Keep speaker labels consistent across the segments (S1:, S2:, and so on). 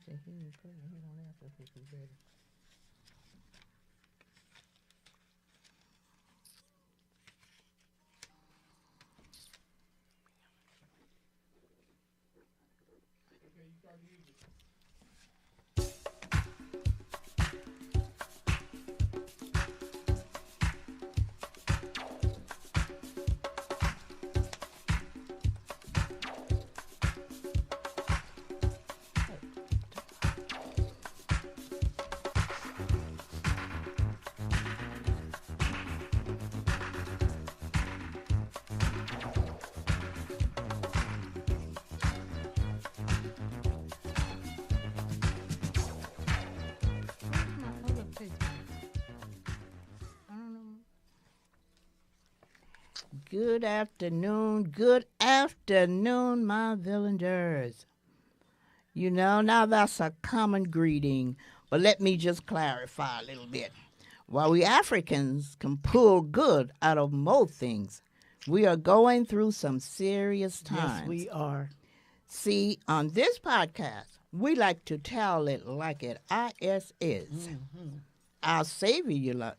S1: said he ain't putting it on there so he be ready. Where's my other picture? I don't know. Good afternoon, my villagers. Now that's a common greeting, but let me just clarify a little bit. While we Africans can pull good out of most things, we are going through some serious times.
S2: Yes, we are.
S1: See, on this podcast, we like to tell it like it is.
S2: Mm-hmm.
S1: Our Savior,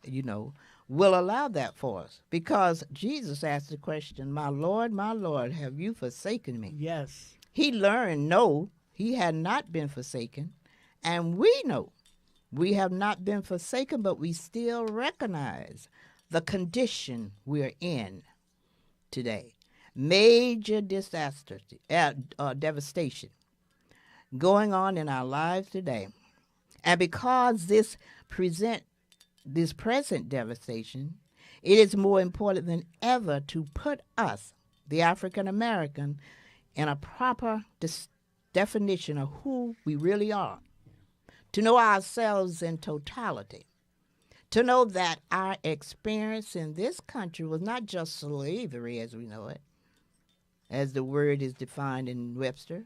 S1: will allow that for us because Jesus asked the question, my Lord, have you forsaken me?
S2: Yes.
S1: He learned, no, he had not been forsaken. And we know we have not been forsaken, but we still recognize the condition we're in today. Major disaster, devastation going on in our lives today. And because this present devastation, it is more important than ever to put us, the African American, in a proper definition of who we really are, to know ourselves in totality, to know that our experience in this country was not just slavery as we know it, as the word is defined in Webster,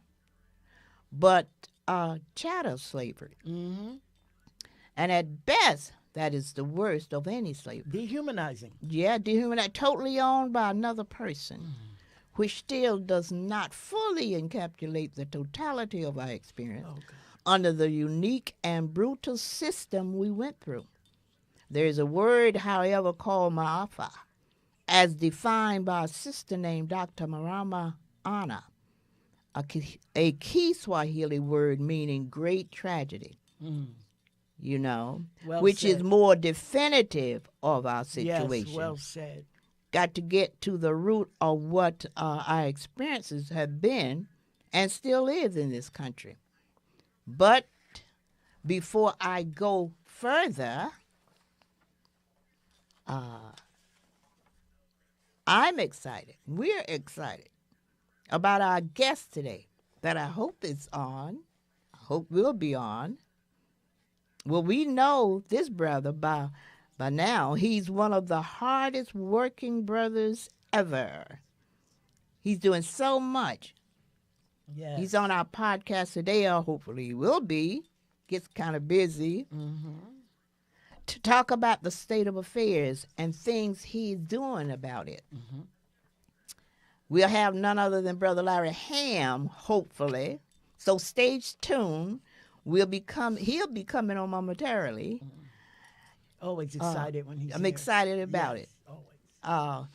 S1: but chattel slavery.
S2: Mm-hmm.
S1: And at best, that is the worst of any slavery.
S2: Dehumanizing.
S1: Yeah, dehumanizing, totally owned by another person, which still does not fully encapsulate the totality of our experience under the unique and brutal system we went through. There is a word, however, called maafa, as defined by a sister named Dr. Marama Anna, a key Swahili word meaning great tragedy.
S2: Well
S1: which
S2: said.
S1: is more definitive of our situation.
S2: Yes, well said.
S1: Got to get to the root of what our experiences have been and still is in this country. But before I go further, I'm excited. We're excited about our guest today that I hope is on. I hope will be on. Well, we know this brother by now. He's one of the hardest working brothers ever. He's doing so much.
S2: Yes.
S1: He's on our podcast today, or hopefully he will be. Gets kind of busy. To talk about the state of affairs and things he's doing about it. We'll have none other than Brother Larry Hamm, hopefully. So stay tuned. He'll be coming on momentarily.
S2: Always excited when he's
S1: I'm
S2: here.
S1: excited about it.
S2: Always.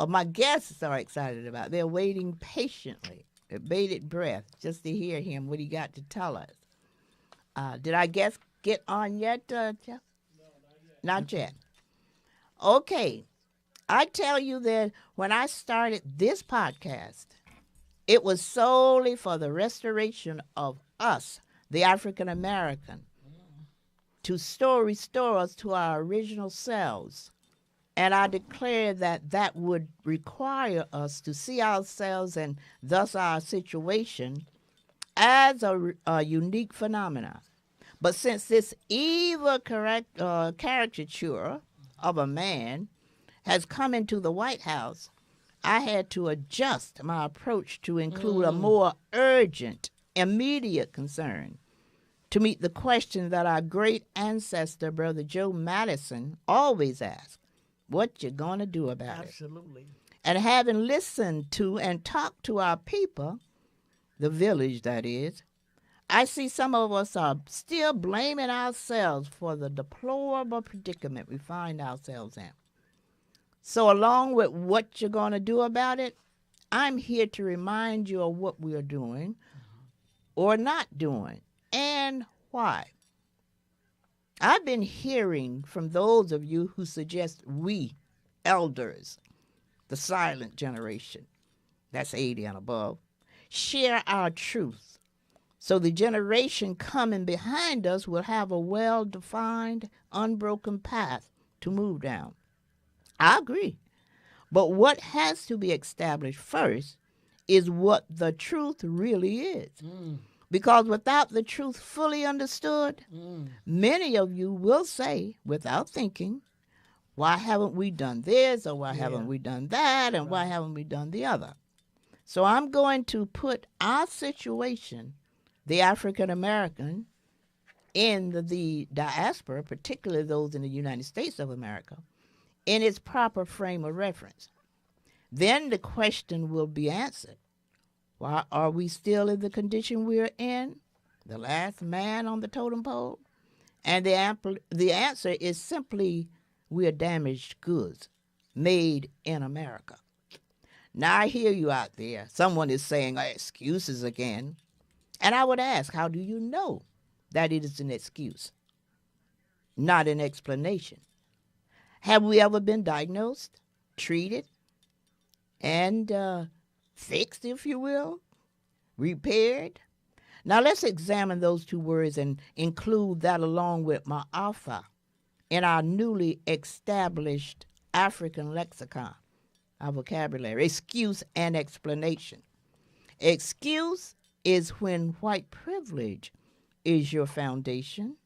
S1: My guests are excited about it. They're waiting patiently, with bated breath, just to hear him, what he got to tell us. Did our guest get on yet, Jeff? No, not yet. Okay. I tell you that when I started this podcast, it was solely for the restoration of us, the African American, to restore us to our original selves. And I declared that would require us to see ourselves and thus our situation as a unique phenomenon. But since this evil caricature of a man has come into the White House, I had to adjust my approach to include a more urgent, immediate concern to meet the question that our great ancestor, Brother Joe Madison, always asked, what you gonna do about it?
S2: Absolutely.
S1: And having listened to and talked to our people, the village that is, I see some of us are still blaming ourselves for the deplorable predicament we find ourselves in. So along with what you're going to do about it, I'm here to remind you of what we are doing or not doing and why. I've been hearing from those of you who suggest we, elders, the silent generation, that's 80 and above, share our truth so the generation coming behind us will have a well-defined, unbroken path to move down. I agree. But what has to be established first is what the truth really is. Because without the truth fully understood, many of you will say, without thinking, why haven't we done this, or why haven't we done that, and why haven't we done the other? So I'm going to put our situation, the African American, in the diaspora, particularly those in the United States of America, in its proper frame of reference. Then the question will be answered. Why are we still in the condition we're in? The last man on the totem pole? And the answer is simply, we are damaged goods made in America. Now I hear you out there. Someone is saying excuses again. And I would ask, how do you know that it is an excuse, not an explanation? Have we ever been diagnosed, treated, and fixed, if you will, repaired? Now let's examine those two words and include that along with ma'afa in our newly established African lexicon, our vocabulary, excuse and explanation. Excuse is when white privilege is your foundation.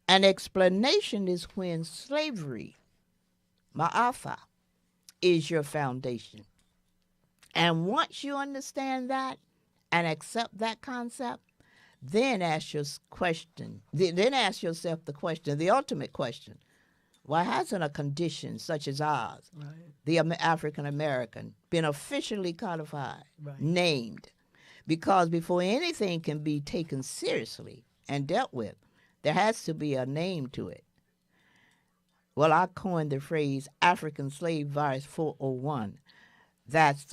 S1: An explanation is when slavery, ma'afa, is your foundation. And once you understand that and accept that concept, then ask your question. Then ask yourself the question, the ultimate question: why hasn't a condition such as ours, the African American, been officially codified, named? Because before anything can be taken seriously and dealt with, there has to be a name to it. Well, I coined the phrase African Slave Virus 401. That's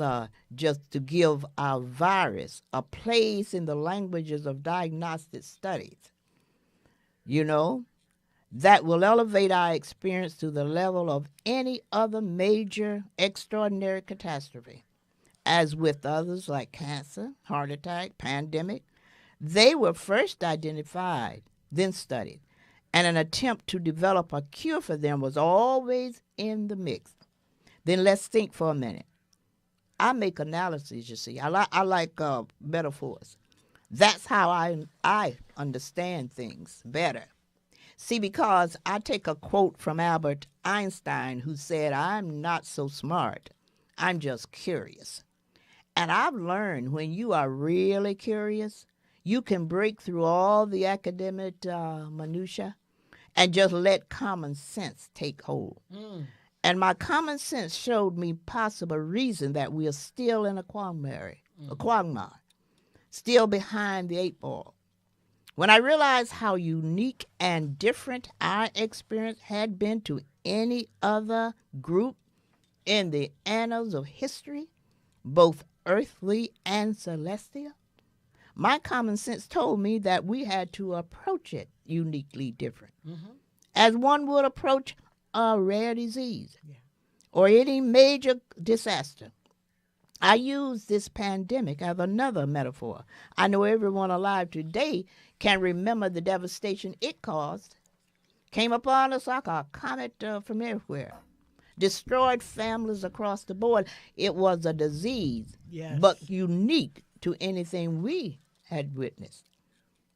S1: just to give our virus a place in the languages of diagnostic studies, you know, that will elevate our experience to the level of any other major extraordinary catastrophe. As with others like cancer, heart attack, pandemic, they were first identified, then studied, and an attempt to develop a cure for them was always in the mix. Then let's think for a minute. I make analyses, you see. I like metaphors. That's how I understand things better. See, because I take a quote from Albert Einstein, who said, "I'm not so smart. I'm just curious." And I've learned when you are really curious, you can break through all the academic minutia and just let common sense take hold. And my common sense showed me possible reason that we are still in a quagmire, still behind the 8 ball. When I realized how unique and different our experience had been to any other group in the annals of history, both earthly and celestial, my common sense told me that we had to approach it uniquely different, as one would approach a rare disease or any major disaster. I use this pandemic as another metaphor. I know everyone alive today can remember the devastation it caused. Came upon us like a comet from everywhere. Destroyed families across the board. It was a disease, but unique to anything we had witnessed.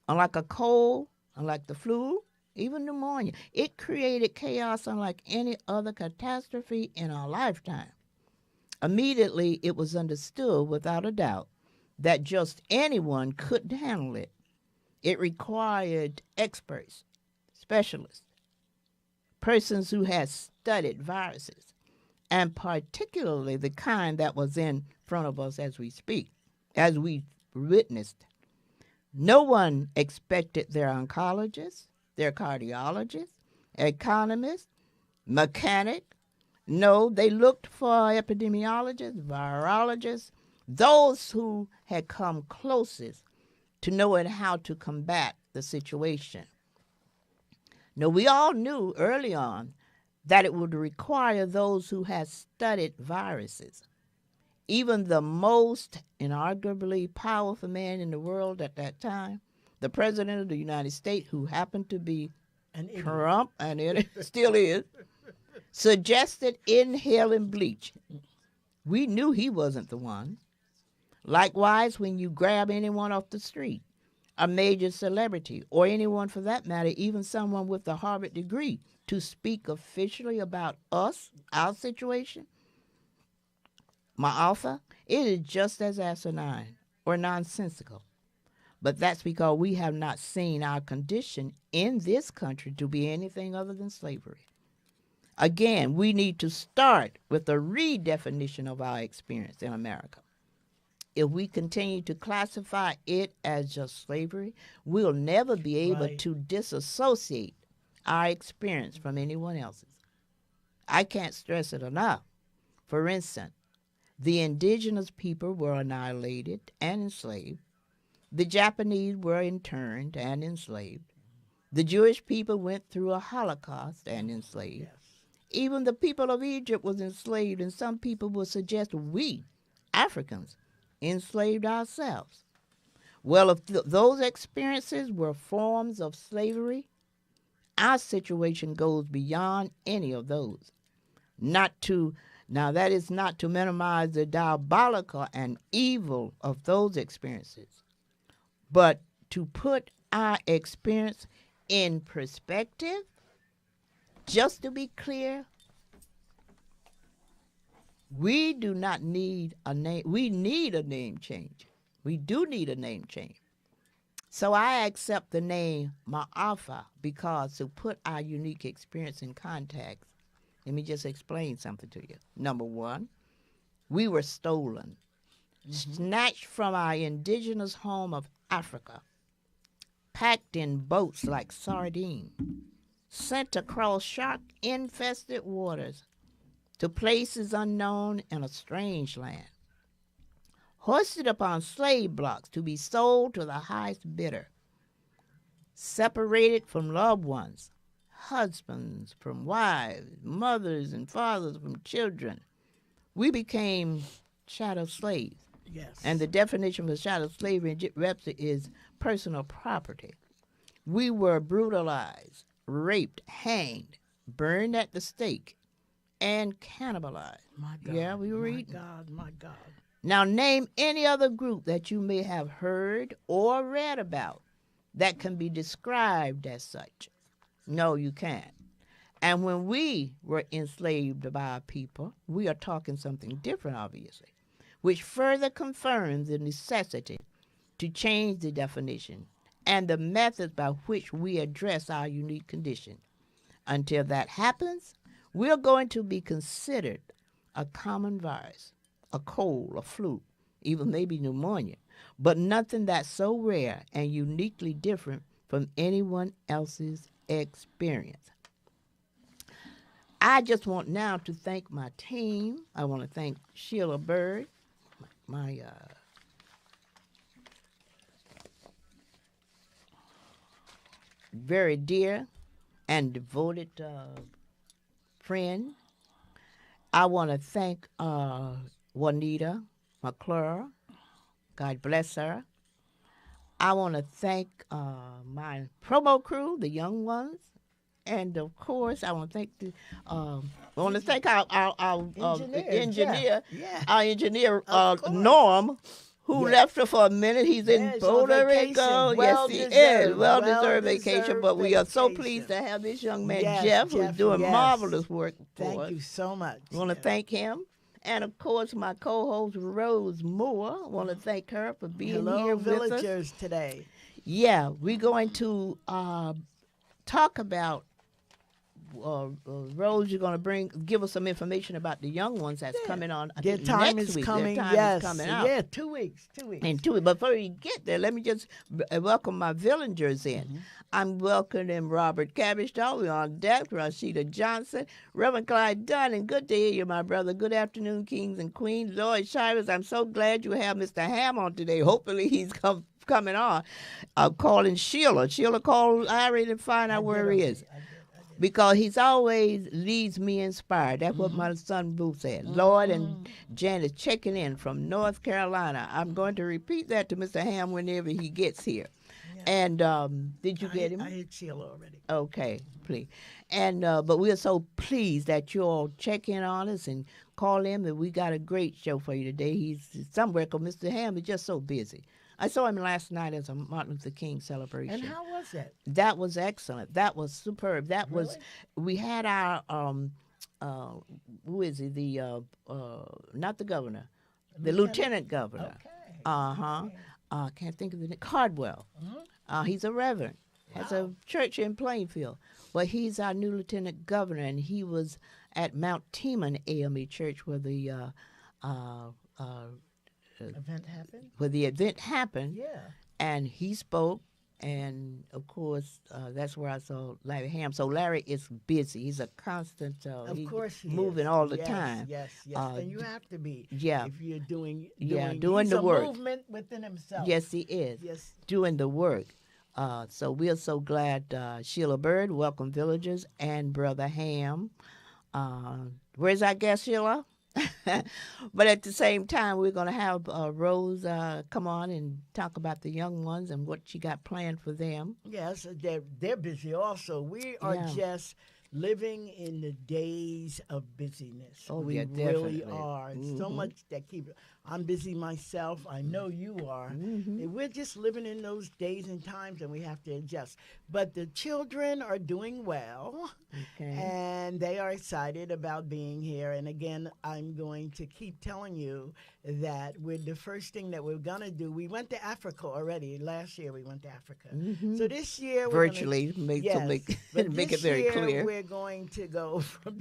S1: Unlike a cold, unlike the flu, even pneumonia, it created chaos unlike any other catastrophe in our lifetime. Immediately, it was understood without a doubt that just anyone couldn't handle it. It required experts, specialists, persons who had studied viruses, and particularly the kind that was in front of us as we speak, as we witnessed. No one expected their oncologists, their cardiologists, economists, mechanic. No, they looked for epidemiologists, virologists, those who had come closest to knowing how to combat the situation. Now, we all knew early on that it would require those who had studied viruses. Even the most inarguably powerful man in the world at that time, the President of the United States, who happened to be Trump, and it still is, suggested inhaling bleach. We knew he wasn't the one. Likewise, when you grab anyone off the street, a major celebrity, or anyone for that matter, even someone with a Harvard degree, to speak officially about us, our situation, my author, it is just as asinine or nonsensical. But that's because we have not seen our condition in this country to be anything other than slavery. Again, we need to start with a redefinition of our experience in America. If we continue to classify it as just slavery, we'll never be able to disassociate our experience from anyone else's. I can't stress it enough. For instance, the indigenous people were annihilated and enslaved. The Japanese were interned and enslaved. The Jewish people went through a Holocaust and enslaved. Yes. Even the people of Egypt was enslaved, and some people will suggest we, Africans, enslaved ourselves. Well, if those experiences were forms of slavery, our situation goes beyond any of those. Now, that is not to minimize the diabolical and evil of those experiences, but to put our experience in perspective. Just to be clear, we do not need a name. We need a name change. We do need a name change. So I accept the name Ma'afa because to put our unique experience in context, let me just explain something to you. Number one, we were stolen, snatched from our indigenous home of Africa, packed in boats like sardines, sent across shark-infested waters to places unknown in a strange land, hoisted upon slave blocks to be sold to the highest bidder, separated from loved ones, husbands from wives, mothers and fathers from children. We became chattel slaves.
S2: Yes.
S1: And the definition of chattel slavery in Webster is personal property. We were brutalized, raped, hanged, burned at the stake, and cannibalized.
S2: My God.
S1: Yeah, we were eaten.
S2: My God.
S1: Now name any other group that you may have heard or read about that can be described as such. No, you can't. And when we were enslaved by our people, we are talking something different, obviously, which further confirms the necessity to change the definition and the methods by which we address our unique condition. Until that happens, we're going to be considered a common virus, a cold, a flu, even maybe pneumonia, but nothing that's so rare and uniquely different from anyone else's experience. I just want now to thank my team. I want to thank Sheila Bird, my very dear and devoted friend. I want to thank Juanita McClure. God bless her. I want to thank my promo crew, the young ones. And of course, I want to thank our engineer, our engineer Norm, who left her for a minute. He's in Puerto Rico. Yes, he is. Well-deserved vacation. But we are so pleased to have this young man, Jeff, who's doing marvelous work for us.
S2: Thank you so much.
S1: I want to thank him. And, of course, my co-host, Rose Moore. I want to thank her for being here with us.
S2: Hello, villagers, today.
S1: Yeah, we're going to talk about Rose, you're going to give us some information about the young ones that's coming on.
S2: Their time
S1: next
S2: is
S1: week.
S2: coming.
S1: Their time
S2: Yes.
S1: is coming out.
S2: Yeah, 2 weeks. 2 weeks.
S1: And 2 weeks. But before you get there, let me just welcome my villagers in.
S2: Mm-hmm.
S1: I'm welcoming Robert Cabbage, we on deck, Rashida Johnson, Reverend Clyde Dunn, and good to hear you, my brother. Good afternoon, kings and queens. Lloyd Shivers, I'm so glad you have Mr. Hamm on today. Hopefully he's coming on. I'm calling Sheila. Sheila called Irie to find out where he is. Because he's always leaves me inspired. That's what my son Boo said. Lloyd and Janice checking in from North Carolina. I'm going to repeat that to Mr. Hamm whenever he gets here. Yeah. And did you get him?
S2: I hit Sheila already.
S1: Okay, please. And but we are so pleased that you all check in on us and call him. And we got a great show for you today. He's somewhere because Mr. Hamm is just so busy. I saw him last night as a Martin Luther King celebration.
S2: And how was that?
S1: That was excellent. That was superb. That
S2: really?
S1: was. We had our who is he? The not the governor, the lieutenant governor.
S2: Okay.
S1: Can't think of the name. Cardwell. He's a reverend.
S2: Wow.
S1: Has a church in Plainfield. But he's our new lieutenant governor, and he was at Mount Teman AME Church where the
S2: event happened.
S1: Where the event happened.
S2: Yeah.
S1: And he spoke. And, of course, that's where I saw Larry Hamm. So Larry is busy. He's a constant,
S2: of course he
S1: moving
S2: is.
S1: all the time.
S2: Yes. And you have to be.
S1: Yeah.
S2: If you're doing
S1: doing
S2: he's
S1: the
S2: a
S1: work.
S2: movement within himself.
S1: Yes, he is.
S2: Yes.
S1: Doing the work. So we are so glad, Sheila Bird, welcome villagers, and Brother Hamm. Where's our guest, Sheila? But at the same time, we're going to have Rose come on and talk about the young ones and what she got planned for them.
S2: Yes, they're busy also. We are just living in the days of busyness.
S1: Oh,
S2: we
S1: yeah,
S2: really
S1: definitely.
S2: are. So much that I'm busy myself. I know you are. And we're just living in those days and times, and we have to adjust. But the children are doing well, and they are excited about being here. And again, I'm going to keep telling you that the first thing that we're going to do, we went to Africa already. Last year we went to Africa. So this year we're
S1: virtually, make it very
S2: year
S1: clear.
S2: We're going to go from,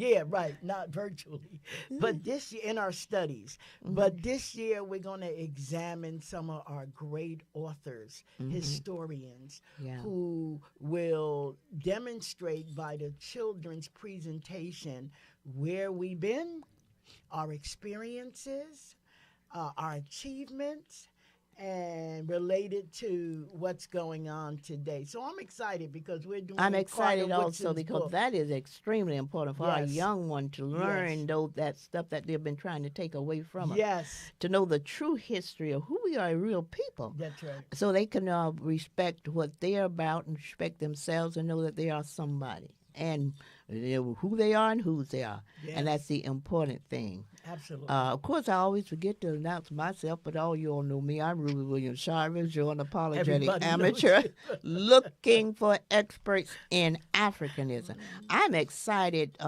S2: not virtually, but this year in our studies. But this year we're going to examine some of our great authors, historians, who will demonstrate by the children's presentation where we've been, our experiences, our achievements, and related to what's going on today. So I'm excited because we're doing.
S1: I'm excited also because
S2: book.
S1: that is extremely important for our young one to learn that stuff that they've been trying to take away from us.
S2: Yes.
S1: To know the true history of who we are, real people.
S2: That's right.
S1: So they can respect what they're about and respect themselves and know that they are somebody. And who they are and whose they are. Yes. And that's the important thing.
S2: Absolutely.
S1: Of course, I always forget to announce myself, but all you all know me. I'm Ruby Williams Shivers, your unapologetic amateur, looking for experts in Africanism. I'm excited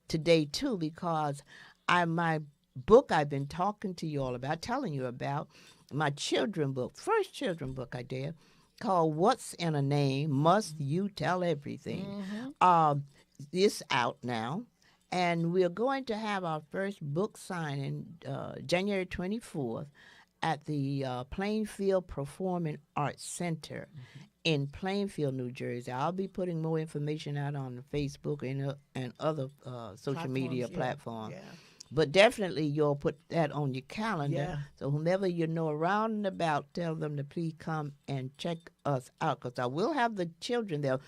S1: today, too, because my book I've been talking to you all about, telling you about, my children book, first children book I did, called What's in a Name? Must You Tell Everything? It's out now, and we're going to have our first book signing January 24th at the Plainfield Performing Arts Center in Plainfield, New Jersey. I'll be putting more information out on Facebook and other social media platforms. Yeah. But definitely you'll put that on your calendar. Yeah. So whomever you know around and about, tell them to please come and check us out, because I will have the children there.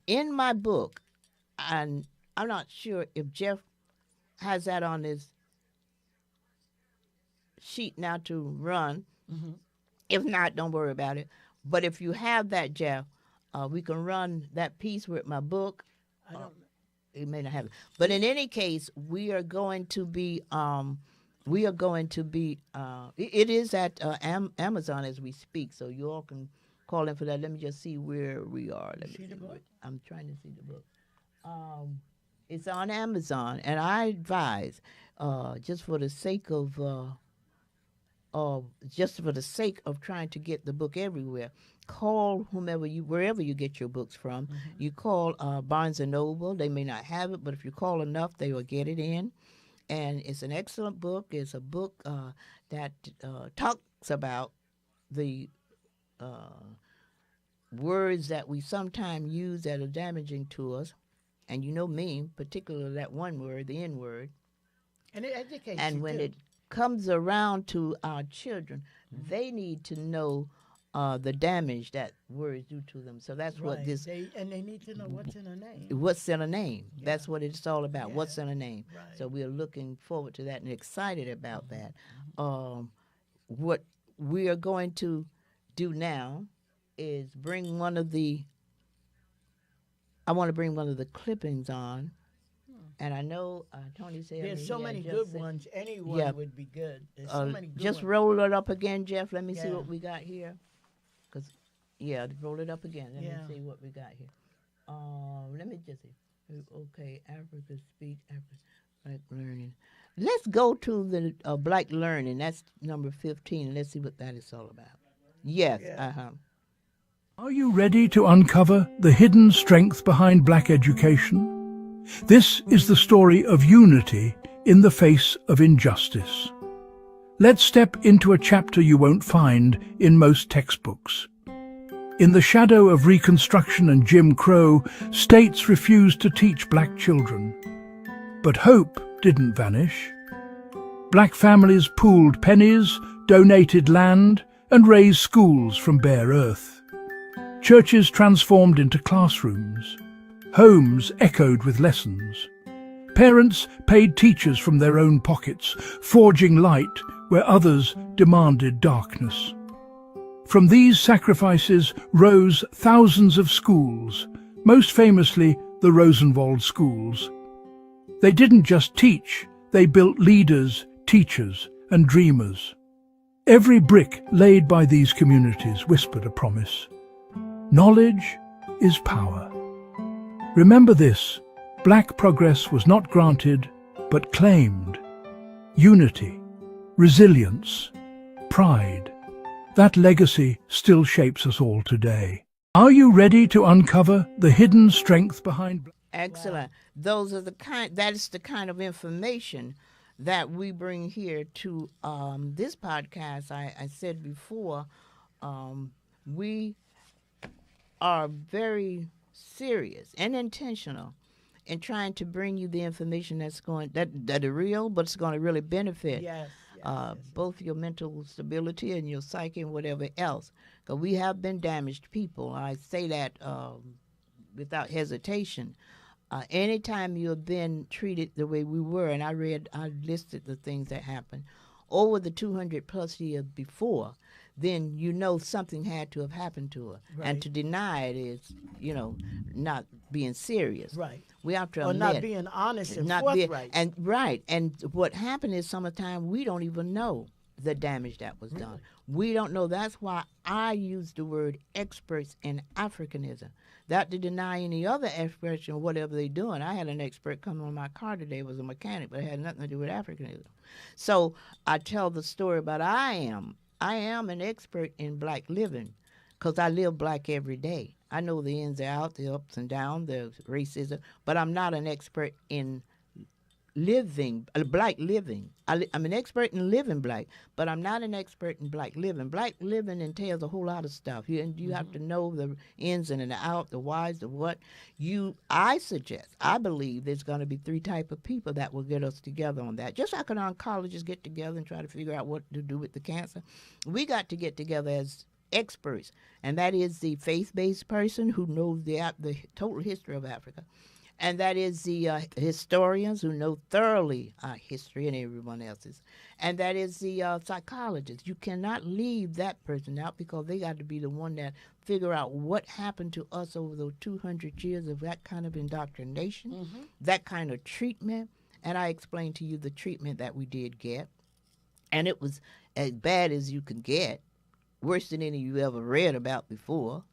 S1: In my book, and I'm not sure if Jeff has that on his sheet now to run. If not, don't worry about it. But if you have that, Jeff, we can run that piece with my book.
S2: I don't know.
S1: It may not have it. But in any case, we are going to be, it is at Amazon as we speak, so you all can call in for that. Let me just see where we are.
S2: See the book?
S1: I'm trying to see the book. It's on Amazon, and I advise, just for the sake of trying to get the book everywhere, call wherever you get your books from. You call Barnes and Noble. They may not have it, but if you call enough, they will get it in. And it's an excellent book. It's a book that talks about the words that we sometimes use that are damaging to us. And you know me, particularly that one word, the N word.
S2: And it educates
S1: And
S2: you
S1: when
S2: too.
S1: it comes around to our children, they need to know the damage that words do to them. So that's what
S2: Right.
S1: this,
S2: They need to know what's in a name.
S1: what's in a name.
S2: Yeah.
S1: That's what it's all about.
S2: Yeah.
S1: What's in a name.
S2: Right.
S1: So we're looking forward to that and excited about that. What we are going to do now is I want to bring one of the clippings on. And I know Tony said
S2: There's so many good ones. Anyone
S1: Yeah.
S2: would be good. There's so many good
S1: just
S2: ones.
S1: roll it up again, Jeff. Let me see
S2: Yeah.
S1: what we got here. Roll it up again. Let
S2: Yeah.
S1: me see what we got here. Let me just see. Okay, Africa speak, Africa, Black learning. Let's go to the Black learning. That's number 15. Let's see what that is all about. Yes.
S2: Yeah.
S3: Are you ready to uncover the hidden strength behind Black education? This is the story of unity in the face of injustice. Let's step into a chapter you won't find in most textbooks. In the shadow of Reconstruction and Jim Crow, states refused to teach Black children. But hope didn't vanish. Black families pooled pennies, donated land, and raised schools from bare earth. Churches transformed into classrooms. Homes echoed with lessons. Parents paid teachers from their own pockets, forging light where others demanded darkness. From these sacrifices rose thousands of schools, most famously the Rosenwald schools. They didn't just teach, they built leaders, teachers, and dreamers. Every brick laid by these communities whispered a promise. Knowledge is power. Remember this, Black progress was not granted, but claimed. Unity, resilience, pride. That legacy still shapes us all today. Are you ready to uncover the hidden strength behind...
S1: Excellent. That is the kind of information that we bring here to this podcast. I said before, we are very serious and intentional in trying to bring you the information that are real, but it's going to really benefit
S2: Yes.
S1: both your mental stability and your psyche and whatever else. Because we have been damaged people. I say that without hesitation. Anytime you have been treated the way we were, and I listed the things that happened over the 200 plus years before, then you know something had to have happened to her.
S2: Right.
S1: And to deny it is, not being serious.
S2: Right.
S1: We have to
S2: Or
S1: admit,
S2: not being honest and forthright.
S1: And what happened is some of the time we don't even know the damage that was done. We don't know. That's why I use the word experts in Africanism. Not to deny any other expression or whatever they're doing. I had an expert come on my car today, was a mechanic, but it had nothing to do with Africanism. So I tell the story about I am an expert in Black living because I live Black every day. I know the ins and outs, the ups and downs, the racism, but I'm not an expert in Black living. I'm an expert in living Black, but I'm not an expert in Black living. Black living entails a whole lot of stuff. You have to know the ins and the outs, the whys, the what. I believe there's going to be 3 types of people that will get us together on that. Just like an oncologist get together and try to figure out what to do with the cancer, we got to get together as experts, and that is the faith-based person who knows the total history of Africa. And that is the historians who know thoroughly our history and everyone else's. And that is the psychologists. You cannot leave that person out because they got to be the one that figure out what happened to us over those 200 years of that kind of indoctrination, that kind of treatment. And I explained to you the treatment that we did get. And it was as bad as you could get, worse than any you ever read about before.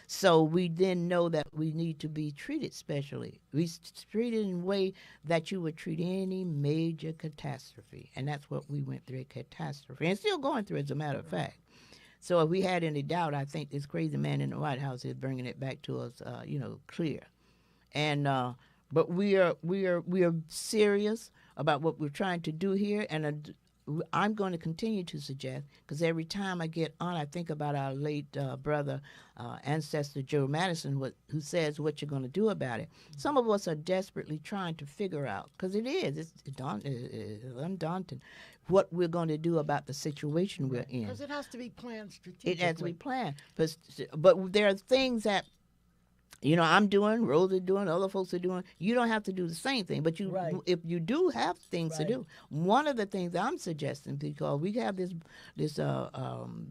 S1: So we then know that we need to be treated specially. We treated in a way that you would treat any major catastrophe. And that's what we went through, a catastrophe. And still going through, as a matter of fact. So if we had any doubt, I think this crazy man in the White House is bringing it back to us, clear. And but we are serious about what we're trying to do here, and I'm going to continue to suggest, because every time I get on, I think about our late brother, ancestor Joe Madison, who says what you're going to do about it. Some of us are desperately trying to figure out, because it's undaunting, what we're going to do about the situation we're in.
S2: Because it has to be planned strategically.
S1: It has to be planned. But there are things that, I'm doing, Rose is doing, other folks are doing. You don't have to do the same thing, but if you do have things to do, one of the things I'm suggesting, because we have this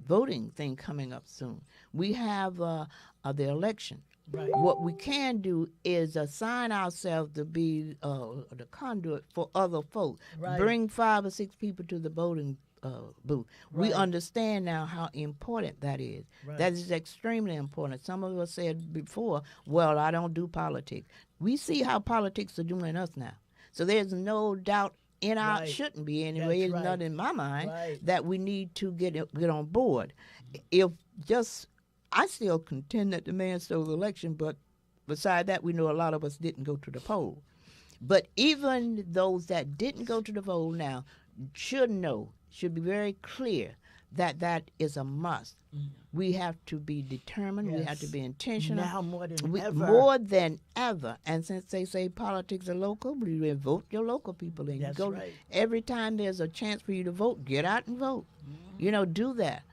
S1: voting thing coming up soon, we have the election.
S2: Right.
S1: What we can do is assign ourselves to be the conduit for other folks.
S2: Right.
S1: Bring 5 or 6 people to the voting booth.
S2: Right.
S1: We understand now how important that is.
S2: Right.
S1: That is extremely important. Some of us said before, well, I don't do politics. We see how politics are doing us now. So there's no doubt in our, shouldn't be anyway, it's not in my mind, that we need to get on board. I still contend that the man stole the election, but beside that, we know a lot of us didn't go to the poll. But even those that didn't go to the poll now should be very clear that that is a must. We have to be determined. Yes. We have to be intentional.
S2: Now more than ever.
S1: More than ever. And since they say politics are local, we vote your local people in.
S2: That's right.
S1: Every time there's a chance for you to vote, get out and vote. Mm-hmm. Do that.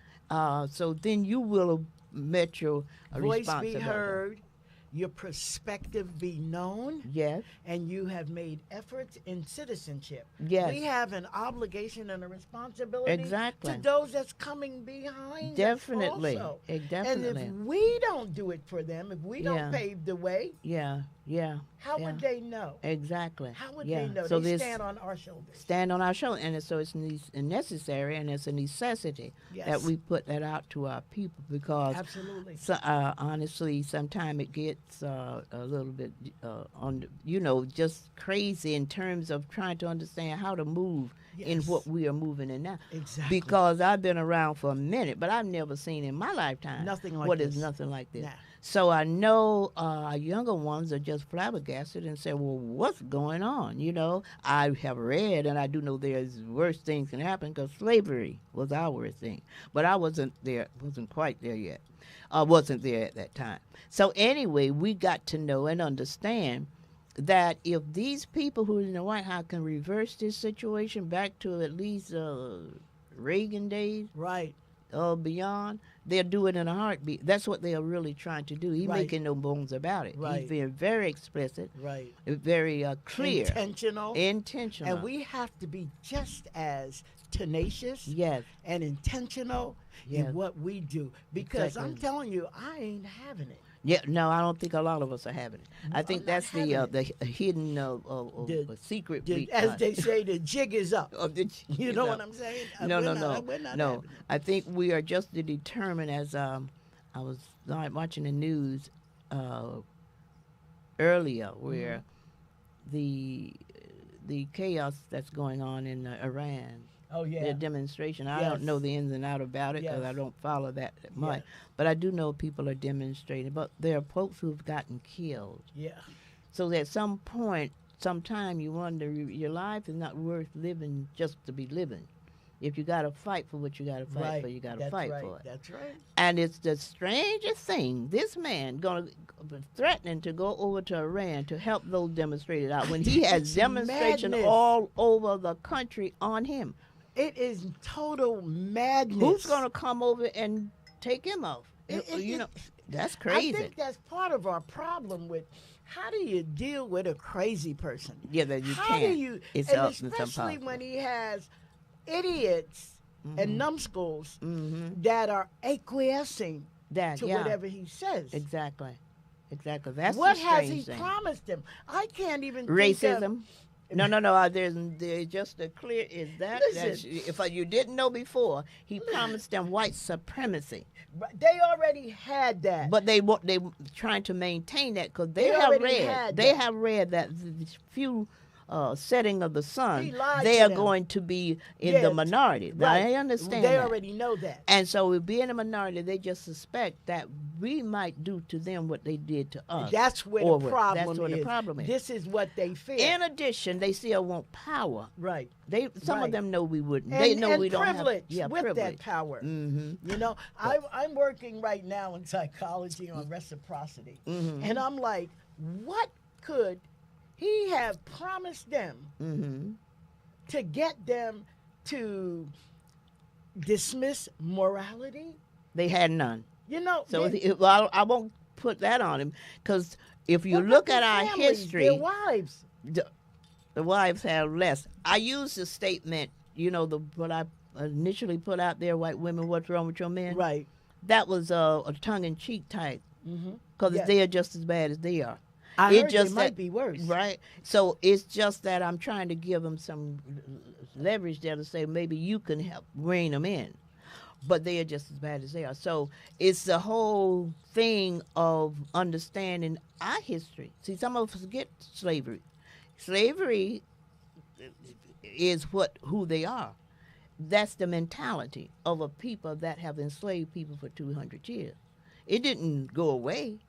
S1: So then you will have met your
S2: voice
S1: responsibility.
S2: Be heard, your perspective be known.
S1: Yes.
S2: And you have made efforts in citizenship.
S1: Yes.
S2: We have an obligation and a responsibility
S1: exactly.
S2: to those that's coming behind
S1: definitely.
S2: us also.
S1: Definitely.
S2: And if we don't do it for them, if we don't pave the way, how would they know?
S1: Exactly.
S2: How would they know?
S1: So
S2: they stand on our shoulders.
S1: Stand on our shoulders. And so it's necessary and it's a necessity that we put that out to our people, because
S2: absolutely.
S1: Honestly, sometimes it gets a little bit just crazy in terms of trying to understand how to move in what we are moving in now.
S2: Exactly.
S1: Because I've been around for a minute, but I've never seen in my lifetime
S2: nothing like
S1: what
S2: this.
S1: is nothing like this.
S2: Nah.
S1: So I know our younger ones are just flabbergasted and say, well, what's going on? I have read, and I do know there's worse things can happen, because slavery was our worst thing. But I wasn't quite there yet. Wasn't there at that time. So anyway, we got to know and understand that if these people who are in the White House can reverse this situation back to at least Reagan days,
S2: right,
S1: or beyond, they'll do it in a heartbeat. That's what they are really trying to do. He's making no bones about it.
S2: Right.
S1: He's being very explicit,
S2: right,
S1: very clear,
S2: intentional,
S1: and
S2: we have to be just as tenacious, and intentional in what we do, because I'm telling you, I ain't having it.
S1: Yeah, no, I don't think a lot of us are having it.
S2: No,
S1: I think that's the hidden secret.
S2: As they say, the jig is up. You know what I'm saying?
S1: No. I think we are just determined, as I was watching the news earlier, where the chaos that's going on in Iran.
S2: Oh, yeah.
S1: The demonstration. I don't know the ins and outs about it, because I don't follow that much. Yeah. But I do know people are demonstrating. But there are folks who've gotten killed.
S2: Yeah.
S1: So at some point, sometime you wonder, your life is not worth living just to be living. If you got to fight for what you got to fight for, you got to fight for it.
S2: That's right.
S1: And it's the strangest thing. This man threatening to go over to Iran to help those demonstrators out when he has demonstrations all over the country on him.
S2: It is total madness.
S1: Who's going to come over and take him off? That's crazy.
S2: I think that's part of our problem with how do you deal with a crazy person?
S1: Yeah, that you
S2: how
S1: can't.
S2: Do you, and especially when he has idiots and numbskulls that are acquiescing to whatever he says.
S1: Exactly. That's
S2: what
S1: the
S2: has he
S1: thing.
S2: Promised him? I can't even
S1: racism.
S2: Think of,
S1: No. There's just a clear is that. If you didn't know before, he promised them white supremacy.
S2: They already had that,
S1: but they trying to maintain that, because they have read that few setting of the
S2: He
S1: sun,
S2: lied
S1: they
S2: to
S1: are
S2: them.
S1: going to be in the minority. Now,
S2: Right.
S1: I understand
S2: They
S1: that.
S2: already know that.
S1: And so, with being a minority, they just suspect that we might do to them what they did to us.
S2: That's where
S1: or
S2: the
S1: what-
S2: problem
S1: that's where
S2: is.
S1: the problem is.
S2: This is what they fear.
S1: In addition, they still want power.
S2: Right.
S1: Some
S2: Right.
S1: of them know we wouldn't.
S2: And,
S1: they know
S2: and
S1: we don't
S2: privilege
S1: have
S2: with
S1: privilege.
S2: that power.
S1: Mm-hmm.
S2: You know, I'm working right now in psychology on reciprocity.
S1: Mm-hmm.
S2: And I'm like, what could he have promised them
S1: Mm-hmm.
S2: to get them to dismiss morality?
S1: They had none.
S2: You know,
S1: So well, I won't put that on him, because if you
S2: what
S1: look
S2: about
S1: at
S2: their
S1: our
S2: families,
S1: history,
S2: their wives.
S1: the wives have less. I use the statement, what I initially put out there, white women, what's wrong with your men?
S2: Right.
S1: That was a tongue-in-cheek type, because
S2: Yes.
S1: they are just as bad as they are.
S2: I heard
S1: just
S2: they might
S1: that-
S2: be worse.
S1: Right? So it's just that I'm trying to give them some leverage there to say maybe you can help rein them in. But they are just as bad as they are. So it's the whole thing of understanding our history. See, some of us forget slavery. Slavery is who they are. That's the mentality of a people that have enslaved people for 200 years. It didn't go away.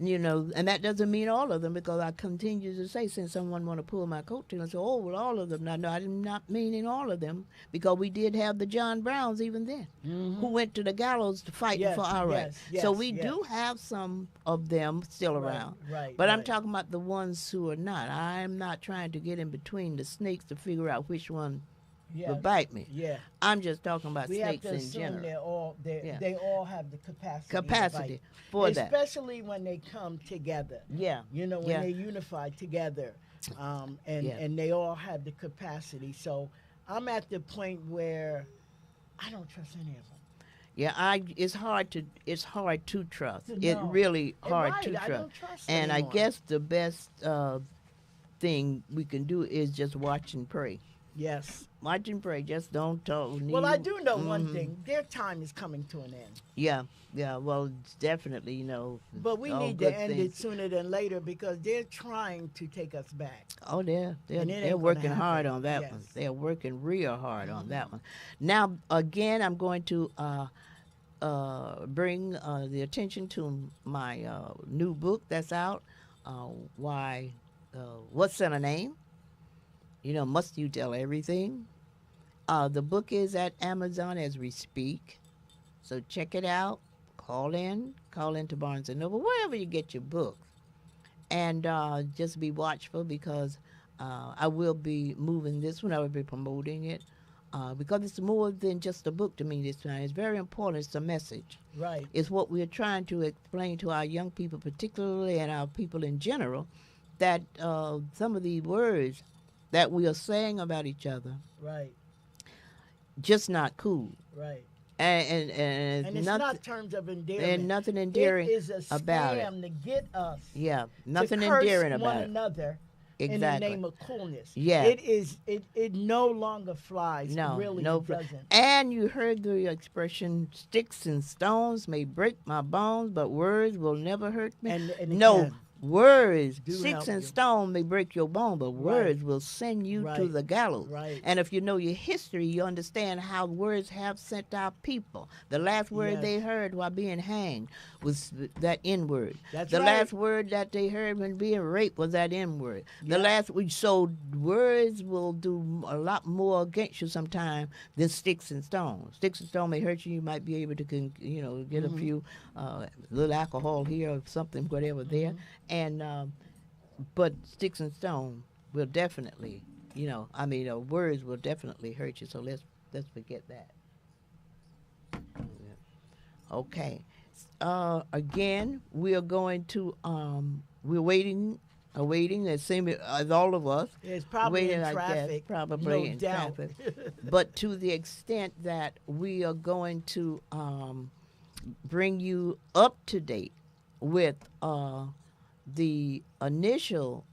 S1: And that doesn't mean all of them, because I continue to say, since someone want to pull my coattail and say, oh, well, all of them. No, I'm not meaning all of them, because we did have the John Browns even then, who went to the gallows to fight
S2: Yes,
S1: for our rights.
S2: yes,
S1: So we
S2: yes.
S1: do have some of them still around.
S2: Right.
S1: But I'm
S2: right.
S1: talking about the ones who are not. I'm not trying to get in between the snakes to figure out which one will bite me.
S2: Yeah.
S1: I'm just talking about
S2: We have
S1: snakes
S2: to
S1: in
S2: assume
S1: general.
S2: they all have the capacity. to
S1: Capacity
S2: fight.
S1: for that.
S2: Especially when they come together.
S1: Yeah.
S2: When
S1: Yeah.
S2: they unify together, and
S1: Yeah.
S2: and they all have the capacity. So I'm at the point where I don't trust any of them.
S1: Yeah, it's hard to trust.
S2: To
S1: It
S2: know.
S1: really
S2: And
S1: hard
S2: right,
S1: to
S2: I
S1: trust.
S2: don't trust
S1: And
S2: anymore.
S1: I guess the best thing we can do is just watch and pray.
S2: Yes.
S1: Watch and pray. Just don't talk.
S2: Well, I do know one thing. Their time is coming to an end.
S1: Yeah. Well, it's definitely,
S2: But we
S1: all
S2: need
S1: good
S2: to end
S1: things.
S2: it sooner than later, because they're trying to take us back.
S1: Oh, they're
S2: And it ain't
S1: they're
S2: gonna
S1: working hard
S2: happen.
S1: on that
S2: Yes.
S1: one. They're working real hard on that one. Now, again, I'm going to bring the attention to my new book that's out. What's in a name? Must you tell everything? The book is at Amazon as we speak, so check it out. Call into Barnes & Noble, wherever you get your books. And just be watchful, because I will be moving this one. I will be promoting it, because it's more than just a book to me this time. It's very important. It's a message.
S2: Right.
S1: It's what we're trying to explain to our young people particularly, and our people in general, that some of the words that we are saying about each other,
S2: Right.
S1: just not cool.
S2: Right.
S1: And
S2: And it's
S1: nothing,
S2: not terms of endearment.
S1: and nothing endearing
S2: It is a scam
S1: about it.
S2: to get us
S1: Yeah, nothing
S2: to curse
S1: endearing
S2: one
S1: about it.
S2: another in the
S1: Exactly.
S2: name of coolness.
S1: Yeah.
S2: It no longer flies.
S1: No,
S2: really
S1: no.
S2: it doesn't.
S1: And you heard the expression, "Sticks and stones may break my bones, but words will never hurt me."
S2: And it
S1: No,
S2: can.
S1: words,
S2: Do
S1: sticks
S2: help
S1: and
S2: you.
S1: stone may break your bone, but words will send you to
S2: Right.
S1: the gallows.
S2: Right.
S1: And if you know your history, you understand how words have sent our people. The last word
S2: Yes.
S1: they heard while being hanged was that N word.
S2: That's
S1: the
S2: right.
S1: last word that they heard when being raped was that N word.
S2: Yeah.
S1: So words will do a lot more against you sometime than sticks and stones. Sticks and stones may hurt you. You might be able to, get
S2: Mm-hmm.
S1: a few little alcohol here or something, whatever there, and but sticks and stones will definitely, words will definitely hurt you. So let's forget that. Okay. Again, we are going to we're awaiting as same as all of us.
S2: It's probably
S1: waiting,
S2: in
S1: I guess,
S2: traffic.
S1: probably
S2: no
S1: in
S2: doubt.
S1: traffic. But to the extent that we are going to bring you up to date with the initial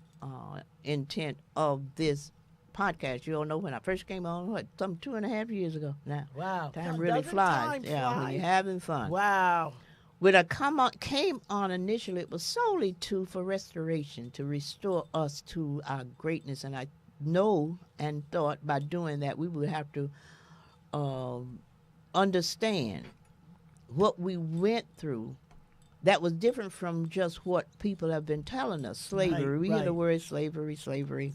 S1: intent of this podcast. You all know when I first came on, some 2.5 years ago now.
S2: Wow.
S1: Time really
S2: Doesn't
S1: flies.
S2: time
S1: Yeah, when
S2: fly?
S1: you're having fun.
S2: Wow.
S1: When I came on initially, it was solely for restoration, to restore us to our greatness. And I know and thought by doing that we would have to understand what we went through that was different from just what people have been telling us. Slavery.
S2: Right,
S1: We hear the
S2: right.
S1: word slavery, slavery.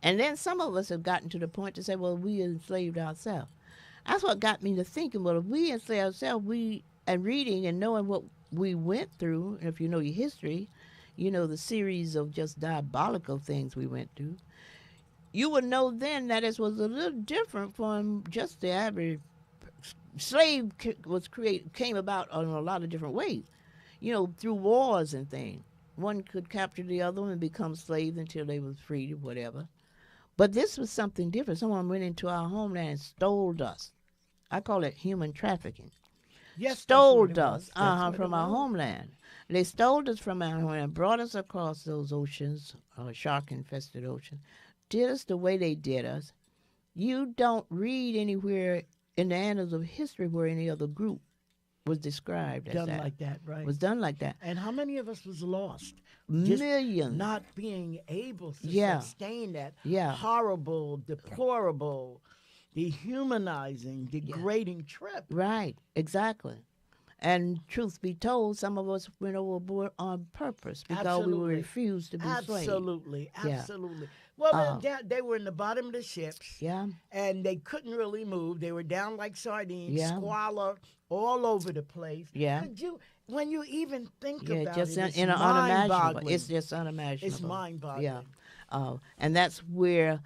S1: And then some of us have gotten to the point to say, well, we enslaved ourselves. That's what got me to thinking, well, if we enslave ourselves, and reading and knowing what we went through, if you know your history, you know the series of just diabolical things we went through, you would know then that it was a little different from just the average slave came about in a lot of different ways, you know, through wars and things. One could capture the other one and become slaves until they was freed or whatever. But this was something different. Someone went into our homeland and stole us. I call it human trafficking.
S2: Yes, that's
S1: Stole
S2: what it
S1: us
S2: was. That's what
S1: from
S2: it
S1: our
S2: was.
S1: homeland. They stole us from our homeland, brought us across those oceans, shark-infested ocean, did us the way they did us. You don't read anywhere in the annals of history where any other group was described as
S2: Done
S1: that.
S2: like that, right?
S1: Was done like that.
S2: And how many of us was lost? Just
S1: Millions.
S2: not being able to
S1: Yeah.
S2: sustain that
S1: Yeah.
S2: horrible, deplorable, dehumanizing, degrading trip.
S1: Right, exactly. And truth be told, some of us went overboard on purpose because we
S2: Absolutely.
S1: refused to be slaves.
S2: Absolutely,
S1: Yeah.
S2: absolutely. Well, they were in the bottom of the ships,
S1: Yeah,
S2: and they couldn't really move. They were down like sardines,
S1: Yeah.
S2: squalor all over the place.
S1: Yeah.
S2: Could you, when you even think
S1: yeah,
S2: about
S1: just
S2: it, it's
S1: in an unimaginable.
S2: mind-boggling.
S1: It's just unimaginable.
S2: It's mind-boggling.
S1: Yeah, and that's where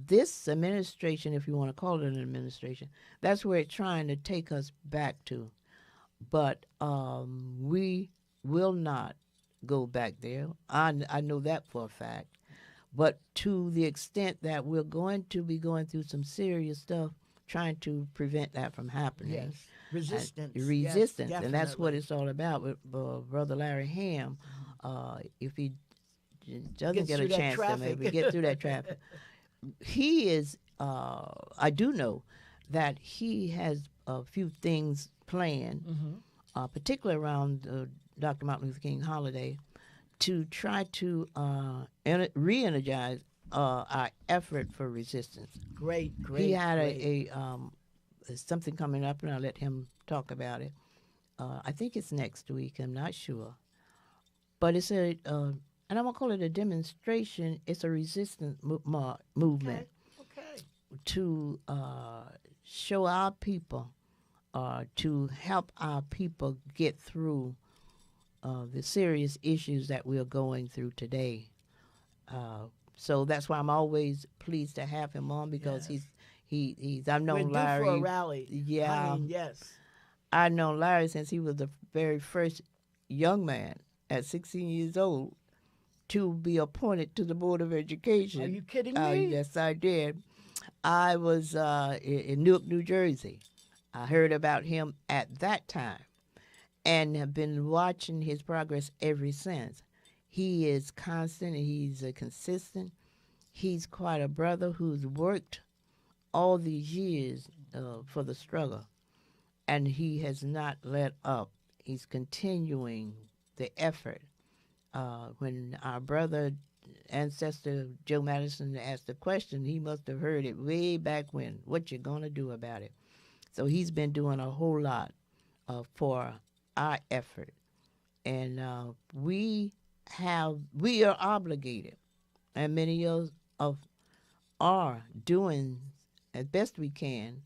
S1: this administration, if you want to call it an administration, that's where it's trying to take us back to. But we will not go back there. I know that for a fact. But to the extent that we're going to be going through some serious stuff, trying to prevent that from happening.
S2: Yes. Resistance.
S1: Resistance,
S2: Yes,
S1: and that's what
S2: definitely.
S1: it's all about with Brother Larry Hamm. If he doesn't
S2: Gets
S1: get a
S2: through that
S1: chance to
S2: traffic.
S1: maybe get through that traffic, he is, I do know that he has a few things planned, particularly around Dr. Martin Luther King holiday, to try to re-energize our effort for resistance.
S2: Great.
S1: He had
S2: great.
S1: something coming up, and I'll let him talk about it. I think it's next week. I'm not sure, but it's and I'm gonna call it a demonstration. It's a resistance movement
S2: Okay.
S1: to show our people, to help our people get through the serious issues that we're going through today. So that's why I'm always pleased to have him on because
S2: Yes.
S1: he's I've
S2: We're
S1: known
S2: due
S1: Larry.
S2: for a rally.
S1: Yeah,
S2: I mean, yes.
S1: I've known Larry since he was the very first young man at 16 years old to be appointed to the Board of Education.
S2: Are you kidding me?
S1: Yes, I did. I was in Newark, New Jersey. I heard about him at that time and have been watching his progress ever since. He is constant, he's consistent. He's quite a brother who's worked all these years for the struggle, and he has not let up. He's continuing the effort. When our brother, ancestor Joe Madison asked the question, he must have heard it way back when. What you gonna do about it? So he's been doing a whole lot for our effort, and we are obligated, and many of are doing as best we can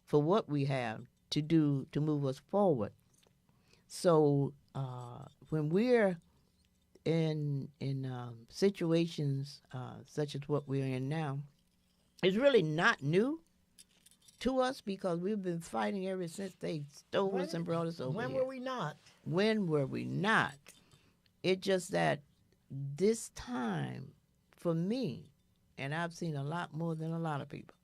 S1: for what we have to do to move us forward. So when we're in situations such as what we're in now, it's really not new to us because we've been fighting ever since they stole us and brought us over
S2: When
S1: here.
S2: were we not?
S1: When were we not? It's just that this time, for me, and I've seen a lot more than a lot of people,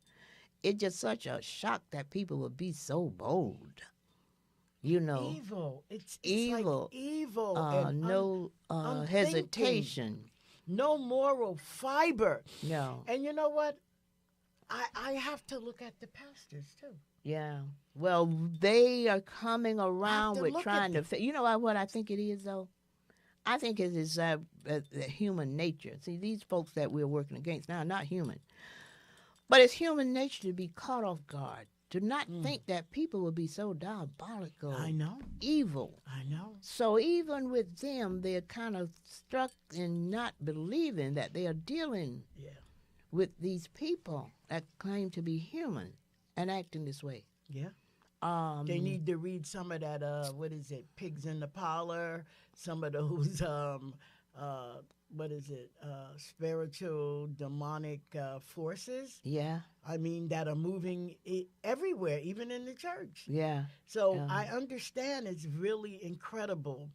S1: it's just such a shock that people would be so bold. You know,
S2: Evil. It's
S1: evil.
S2: like evil. and
S1: no
S2: unthinking.
S1: hesitation.
S2: No moral fiber.
S1: No.
S2: And you know what? I have to look at the pastors too.
S1: Yeah. Well, they are coming around
S2: to
S1: with
S2: look at
S1: trying to. You know what I think it is though? I think it is human nature. See, these folks that we're working against now are not human. But it's human nature to be caught off guard, to not think that people will be so diabolical,
S2: I know.
S1: evil.
S2: I know.
S1: So even with them, they're kind of struck in not believing that they are dealing with these people that claim to be human and acting this way.
S2: Yeah. They need to read some of that, what is it, Pigs in the Parlor, some of those, spiritual, demonic forces.
S1: Yeah.
S2: I mean, that are moving everywhere, even in the church.
S1: Yeah.
S2: So I understand it's really incredible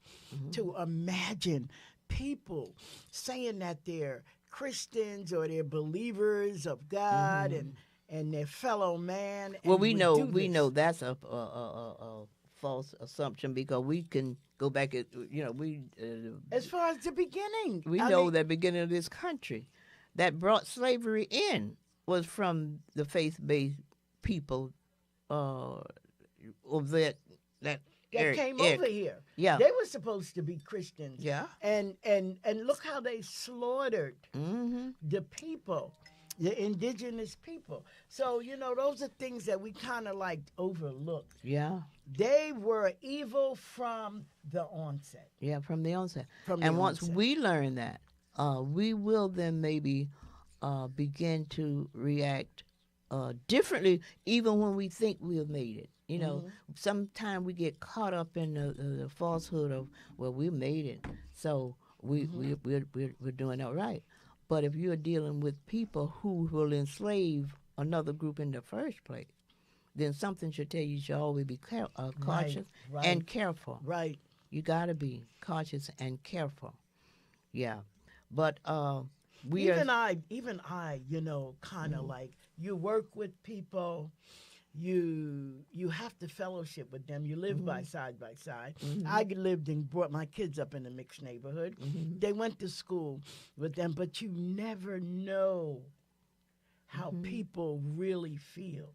S2: to imagine people saying that they're Christians or they're believers of God and their fellow man.
S1: Well,
S2: and
S1: we
S2: would
S1: know
S2: do this.
S1: that's a false assumption because we can go back at
S2: As far as the beginning.
S1: we
S2: I
S1: know
S2: mean,
S1: the beginning of this country that brought slavery in was from the faith-based people of that
S2: that
S1: Eric-
S2: came
S1: Eric.
S2: over here.
S1: Yeah.
S2: They were supposed to be Christians.
S1: Yeah.
S2: And look how they slaughtered the people, the indigenous people. So, those are things that we kind of like overlook.
S1: Yeah.
S2: They were evil from the onset.
S1: Yeah, from the onset.
S2: From
S1: And
S2: the
S1: once
S2: onset.
S1: we learn that, we will then maybe begin to react differently, even when we think we have made it. Sometimes we get caught up in the falsehood of, well, we made it, so we're doing it right. But if you're dealing with people who will enslave another group in the first place, then something should tell you should always be cautious and careful.
S2: Right.
S1: You got to be cautious and careful. Yeah. But
S2: Even I, kind of like, you work with people, you have to fellowship with them. You live by side. I lived and brought my kids up in a mixed neighborhood. They went to school with them, but you never know how people really feel.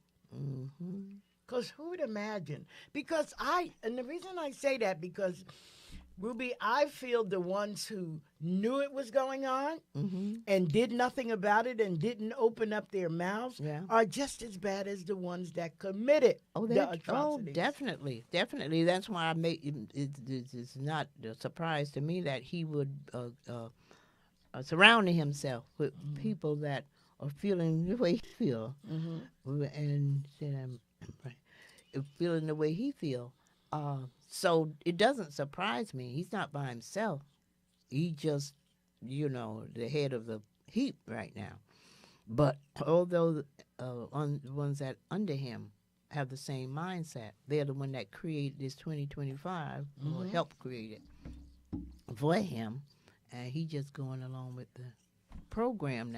S2: Because who would imagine? And the reason I say that, because Ruby, I feel the ones who knew it was going on and did nothing about it and didn't open up their mouths are just as bad as the ones that committed the atrocities.
S1: Definitely. That's why I made it's not a surprise to me that he would surround himself with people that are feeling the way he feels and feeling the way he feels. So it doesn't surprise me. He's not by himself. He just, the head of the heap right now. But although the ones that under him have the same mindset, they're the one that created this 2025 or helped create it for him, and he just going along with the program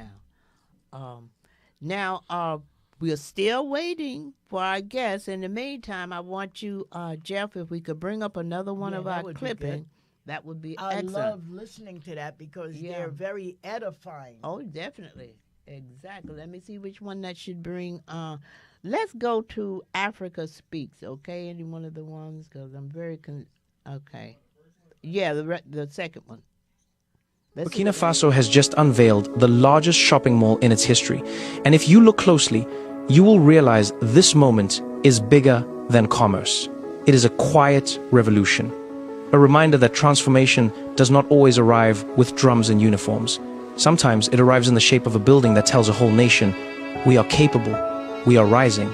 S1: now. We're still waiting for our guests. In the meantime, I want you, Jeff, if we could bring up another one of our clipping, that would be excellent.
S2: I love listening to that because they're very edifying.
S1: Oh, definitely. Exactly. Let me see which one that should bring. Let's go to Africa Speaks, okay? Any one of the ones, because I'm very okay. Yeah, the second one.
S4: Burkina Faso has just unveiled the largest shopping mall in its history. And if you look closely, you will realize this moment is bigger than commerce. It is a quiet revolution. A reminder that transformation does not always arrive with drums and uniforms. Sometimes it arrives in the shape of a building that tells a whole nation, we are capable, we are rising.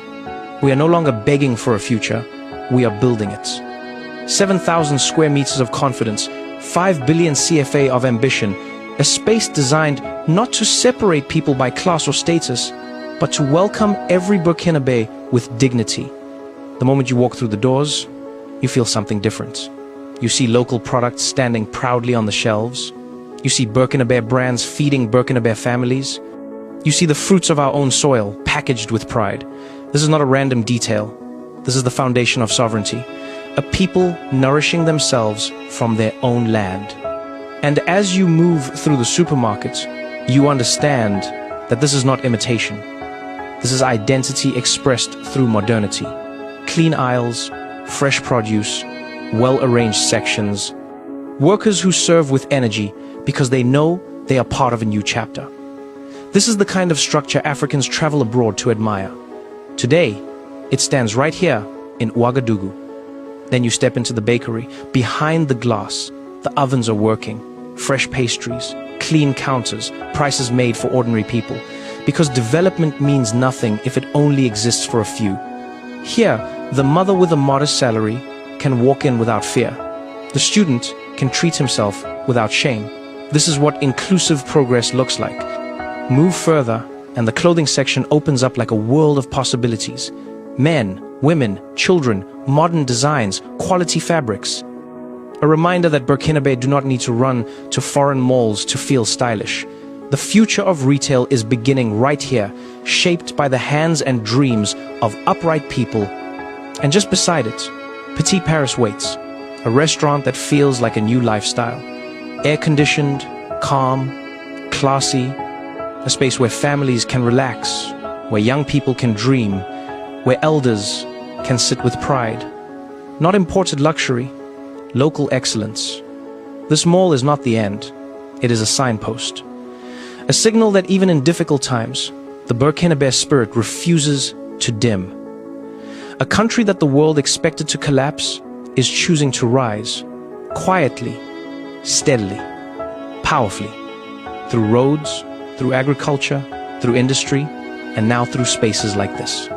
S4: We are no longer begging for a future, we are building it. 7,000 square meters of confidence, 5 billion CFA of ambition, a space designed not to separate people by class or status, but to welcome every Burkinabe with dignity. The moment you walk through the doors, you feel something different. You see local products standing proudly on the shelves. You see Burkinabe brands feeding Burkinabe families. You see the fruits of our own soil packaged with pride. This is not a random detail. This is the foundation of sovereignty. A people nourishing themselves from their own land. And as you move through the supermarkets, you understand that this is not imitation. This is identity expressed through modernity. Clean aisles, fresh produce, well-arranged sections, Workers who serve with energy because they know they are part of a new chapter. This is the kind of structure Africans travel abroad to admire. Today, it stands right here in Ouagadougou. Then you step into the bakery. Behind the glass, the ovens are working. Fresh pastries, clean counters, prices made for ordinary people. Because development means nothing if it only exists for a few. Here, the mother with a modest salary can walk in without fear. The student can treat himself without shame. This is what inclusive progress looks like. Move further, and the clothing section opens up like a world of possibilities. Men, women, children, modern designs, quality fabrics. A reminder that Burkinabe do not need to run to foreign malls to feel stylish. The future of retail is beginning right here, shaped by the hands and dreams of upright people. And just beside it, Petit Paris waits, a restaurant that feels like a new lifestyle. Air-conditioned, calm, classy, a space where families can relax, where young people can dream, where elders can sit with pride. Not imported luxury, local excellence. This mall is not the end, it is a signpost. A signal that even in difficult times, the Burkinabe spirit refuses to dim. A country that the world expected to collapse is choosing to rise, quietly, steadily, powerfully, through roads, through agriculture, through industry, and now through spaces like this.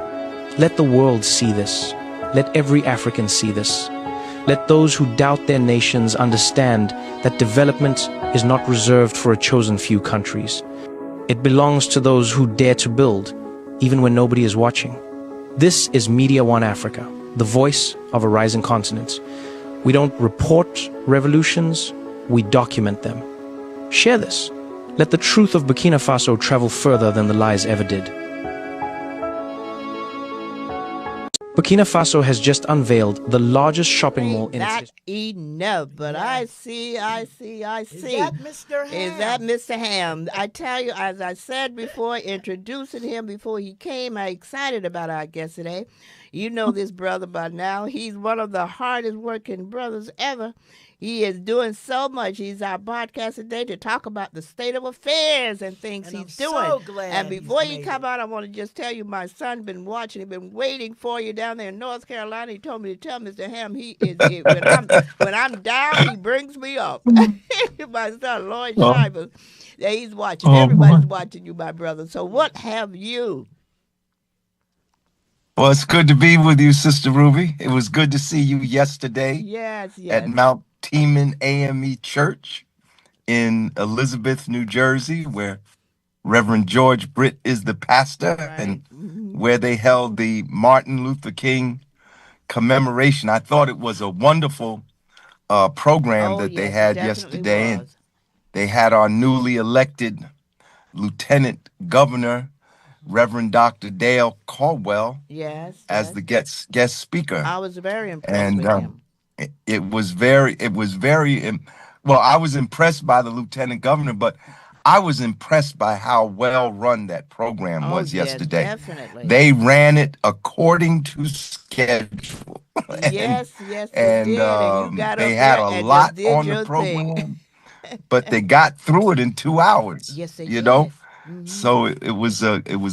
S4: Let the world see this. Let every African see this. Let those who doubt their nations understand that development is not reserved for a chosen few countries. It belongs to those who dare to build, even when nobody is watching. This is Media One Africa, the voice of a rising continent. We don't report revolutions, we document them. Share this. Let the truth of Burkina Faso travel further than the lies ever did. Burkina Faso has just unveiled the largest shopping mall in its
S1: Not
S4: history.
S1: enough, but I see.
S2: Is that Mr. Hamm?
S1: Is that Mr. Hamm? I tell you, as I said before, introducing him before he came, I'm excited about our guest today. You know this brother by now. He's one of the hardest working brothers ever. He is doing so much. He's our podcast today to talk about the state of affairs and things
S2: And
S1: he's
S2: I'm
S1: doing.
S2: so glad
S1: And
S2: he's
S1: before you
S2: made
S1: come
S2: it.
S1: out, I want to just tell you, my son been watching. He's been waiting for you down there in North Carolina. He told me to tell Mr. Hamm he is when I'm down, he brings me up. My son Lloyd
S5: Oh,
S1: Shivers, yeah, he's watching.
S5: oh
S1: Everybody's
S5: boy.
S1: watching you, my brother. So what have you?
S5: Well, it's good to be with you, Sister Ruby. It was good to see you yesterday
S1: Yes,
S5: at
S1: yes,
S5: Mount Teman AME Church in Elizabeth, New Jersey, where Reverend George Britt is the pastor
S1: right.
S5: and where they held the Martin Luther King commemoration. I thought it was a wonderful program
S1: Oh,
S5: that they
S1: yes, it
S5: had
S1: definitely
S5: yesterday. And
S1: was.
S5: they had our newly elected Lieutenant Governor, Reverend Dr. Dale Caldwell,
S1: Yes,
S5: as
S1: yes.
S5: the guest speaker,
S1: I was very impressed
S5: and
S1: with him.
S5: well. I was impressed by the lieutenant governor, but I was impressed by how well run that program
S1: Oh,
S5: was
S1: yes,
S5: yesterday.
S1: definitely.
S5: They ran it according to schedule, and
S1: Yes, yes, they did. And you got
S5: they
S1: up
S5: had
S1: there
S5: a
S1: and just
S5: lot
S1: did
S5: on the
S1: your thing.
S5: program, but they got through it in 2 hours.
S1: Yes, they
S5: You know,
S1: did. Hmm.
S5: so it was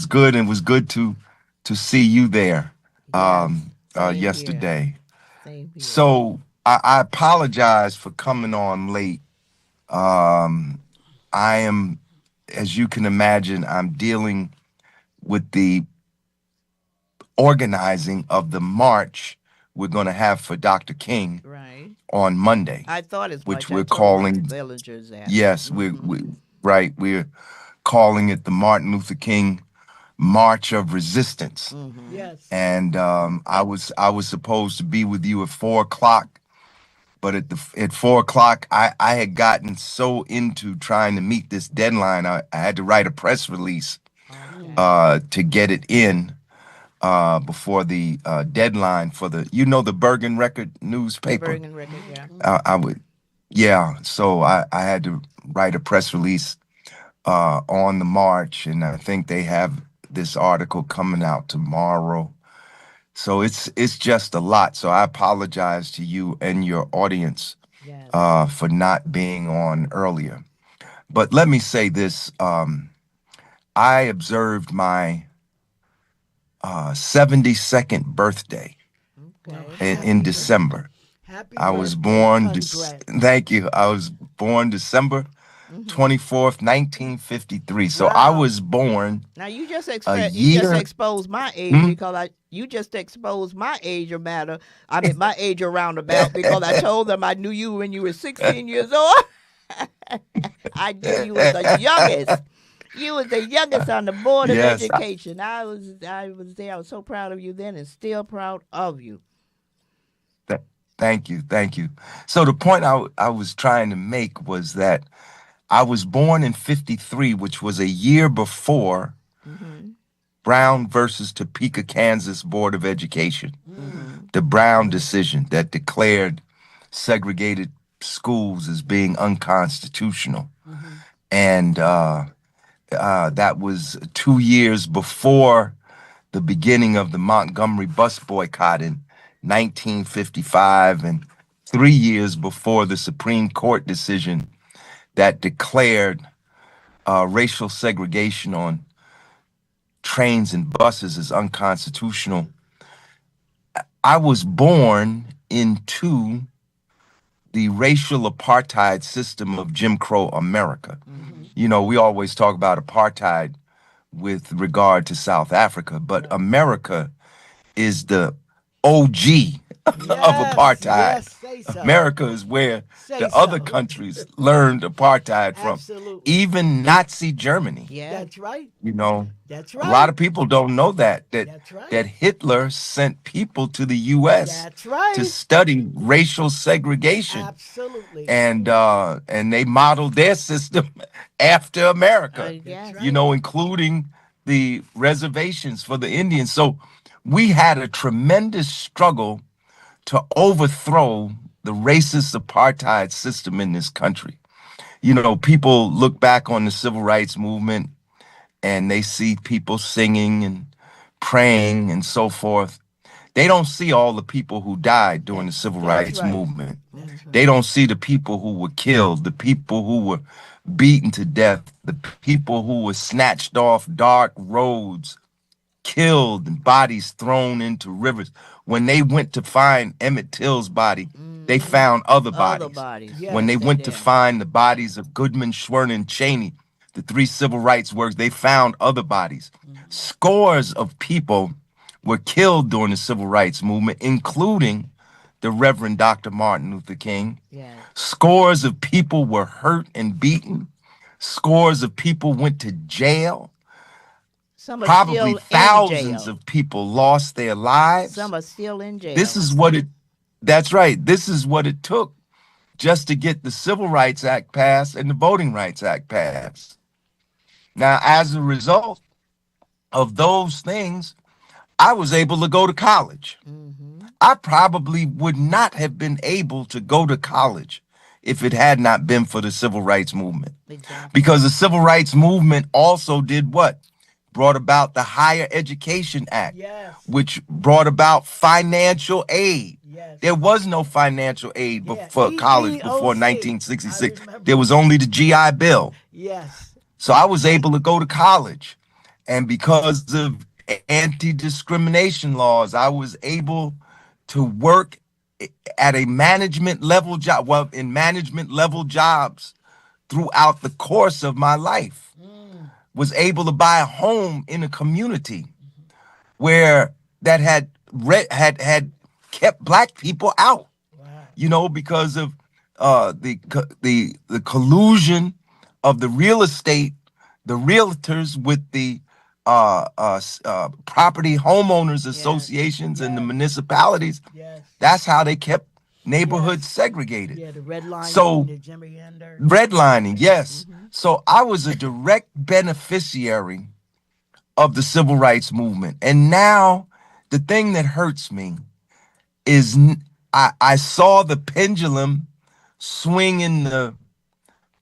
S5: good, and it was good to see you there
S1: Yes, same here.
S5: yesterday.
S1: Same here.
S5: So I apologize for coming on late. Um, I am, as you can imagine, I'm dealing with the organizing of the march we're going to have for Dr. King
S1: Right.
S5: on Monday,
S1: I thought as
S5: which
S1: much. I
S5: we're
S1: told my
S5: calling,
S1: villagers that.
S5: yes, we're calling it the Martin Luther King March of Resistance.
S1: Mm-hmm.
S2: Yes.
S5: And I was supposed to be with you at 4 o'clock, but at 4 o'clock I had gotten so into trying to meet this deadline. I had to write a press release
S1: Okay.
S5: to get it in before the deadline for the Bergen Record
S1: The
S5: newspaper.
S1: Bergen record, yeah.
S5: I would, yeah. So I had to write a press release on the march, and I think they have this article coming out tomorrow. So it's just a lot. So I apologize to you and your audience
S2: Yes.
S5: for not being on earlier. But let me say this: I observed my 72nd birthday
S2: Well,
S1: Okay.
S5: in
S2: happy birthday.
S5: December.
S2: Happy
S5: I was
S2: birthday.
S5: born.
S2: Congrats.
S5: Thank you. I was born December
S1: Hmm.
S5: 24th, 1953. So I
S2: Wow.
S5: was born
S1: Now
S5: a
S1: you just
S5: year.
S1: exposed my age
S5: Hmm?
S1: because you just exposed my age or matter. I mean my age around about because I told them I knew you when you were 16 years old. I knew you was the youngest. You was the youngest on the board of
S5: Yes.
S1: education. I was there. I was so proud of you then and still proud of you.
S5: Th- Thank you. Thank you. So the point I was trying to make was that I was born in 53, which was a year before
S1: Mhm.
S5: Brown versus Topeka, Kansas Board of Education,
S1: Mhm.
S5: the Brown decision that declared segregated schools as being unconstitutional.
S2: Hmm.
S5: And that was 2 years before the beginning of the Montgomery bus boycott in 1955, and 3 years before the Supreme Court decision that declared racial segregation on trains and buses as unconstitutional. I was born into the racial apartheid system of Jim Crow America.
S2: Hmm.
S1: Mhm.
S5: You know, we always talk about apartheid with regard to South Africa, but
S2: Right.
S5: America is the OG of
S2: Yes.
S5: apartheid.
S2: Yes. Say so.
S5: America is where
S2: Say
S5: the other
S2: so.
S5: countries learned apartheid from,
S2: Absolutely.
S5: even Nazi Germany.
S1: Yeah.
S2: That's right.
S5: You know,
S2: That's
S5: a lot
S2: right.
S5: of people don't know
S2: That's
S5: that
S2: right.
S5: Hitler sent people to the U.S.
S2: That's
S5: to
S2: right.
S5: study racial segregation,
S2: Absolutely.
S5: and they modeled their system after America.
S2: That's
S1: Yes.
S5: You
S2: right.
S5: know, including the reservations for the Indians. So we had a tremendous struggle to overthrow the racist apartheid system in this country. You know, people look back on the civil rights movement and they see people singing and praying and so forth. They don't see all the people who died during the civil
S2: That's
S5: rights
S2: right.
S5: movement.
S2: That's
S5: They
S2: right.
S5: don't see the people who were killed, the people who were beaten to death, the people who were snatched off dark roads, killed, and bodies thrown into rivers. When they went to find Emmett Till's body, they
S1: Mhm.
S5: found other
S1: Other
S5: bodies.
S1: bodies.
S5: When
S2: Yes.
S5: they
S1: Yes, they
S5: went to
S1: did.
S5: find the bodies of Goodman, Schwerner, and Cheney, the three civil rights workers, they found other bodies.
S2: Mhm.
S5: Scores of people were killed during the civil rights movement, including the Reverend Dr. Martin Luther King.
S1: Yes.
S5: Scores of people were hurt and beaten. Scores of people went to jail.
S1: Some are
S5: Probably
S1: still in
S5: thousands
S1: jail.
S5: of people lost their lives.
S1: Some are still in
S5: This
S1: jail.
S5: is what it, that's right. This is what it took just to get the Civil Rights Act passed and the Voting Rights Act passed. Now, as a result of those things, I was able to go to college.
S1: Mhm.
S5: I probably would not have been able to go to college if it had not been for the civil rights movement.
S1: Exactly.
S5: Because the civil rights movement also did what? Brought about the Higher Education Act,
S2: Yes.
S5: which brought about financial aid.
S2: Yes.
S5: There was no financial aid
S2: Yeah.
S5: for college before
S2: EEOC. I
S5: 1966. There
S2: remember.
S5: was only the GI Bill.
S2: Yes.
S5: So I was able to go to college. And because of anti-discrimination laws, I was able to work at a management level job, well, in management level jobs throughout the course of my life.
S2: Mm.
S5: Was able to buy a home in a community where that had kept black people out,
S2: Wow.
S5: you know, because of the collusion of the real estate, the realtors with the property homeowners
S1: Yes.
S5: associations and the
S2: Yes.
S5: municipalities.
S2: Yes.
S5: That's how they kept neighborhoods
S2: Yes.
S5: segregated.
S2: Yeah. The redlining,
S5: So
S2: the Jimmy Ender.
S5: redlining, yes.
S1: Mhm.
S5: So I was a direct beneficiary of the civil rights movement. And now the thing that hurts me is I saw the pendulum swing in the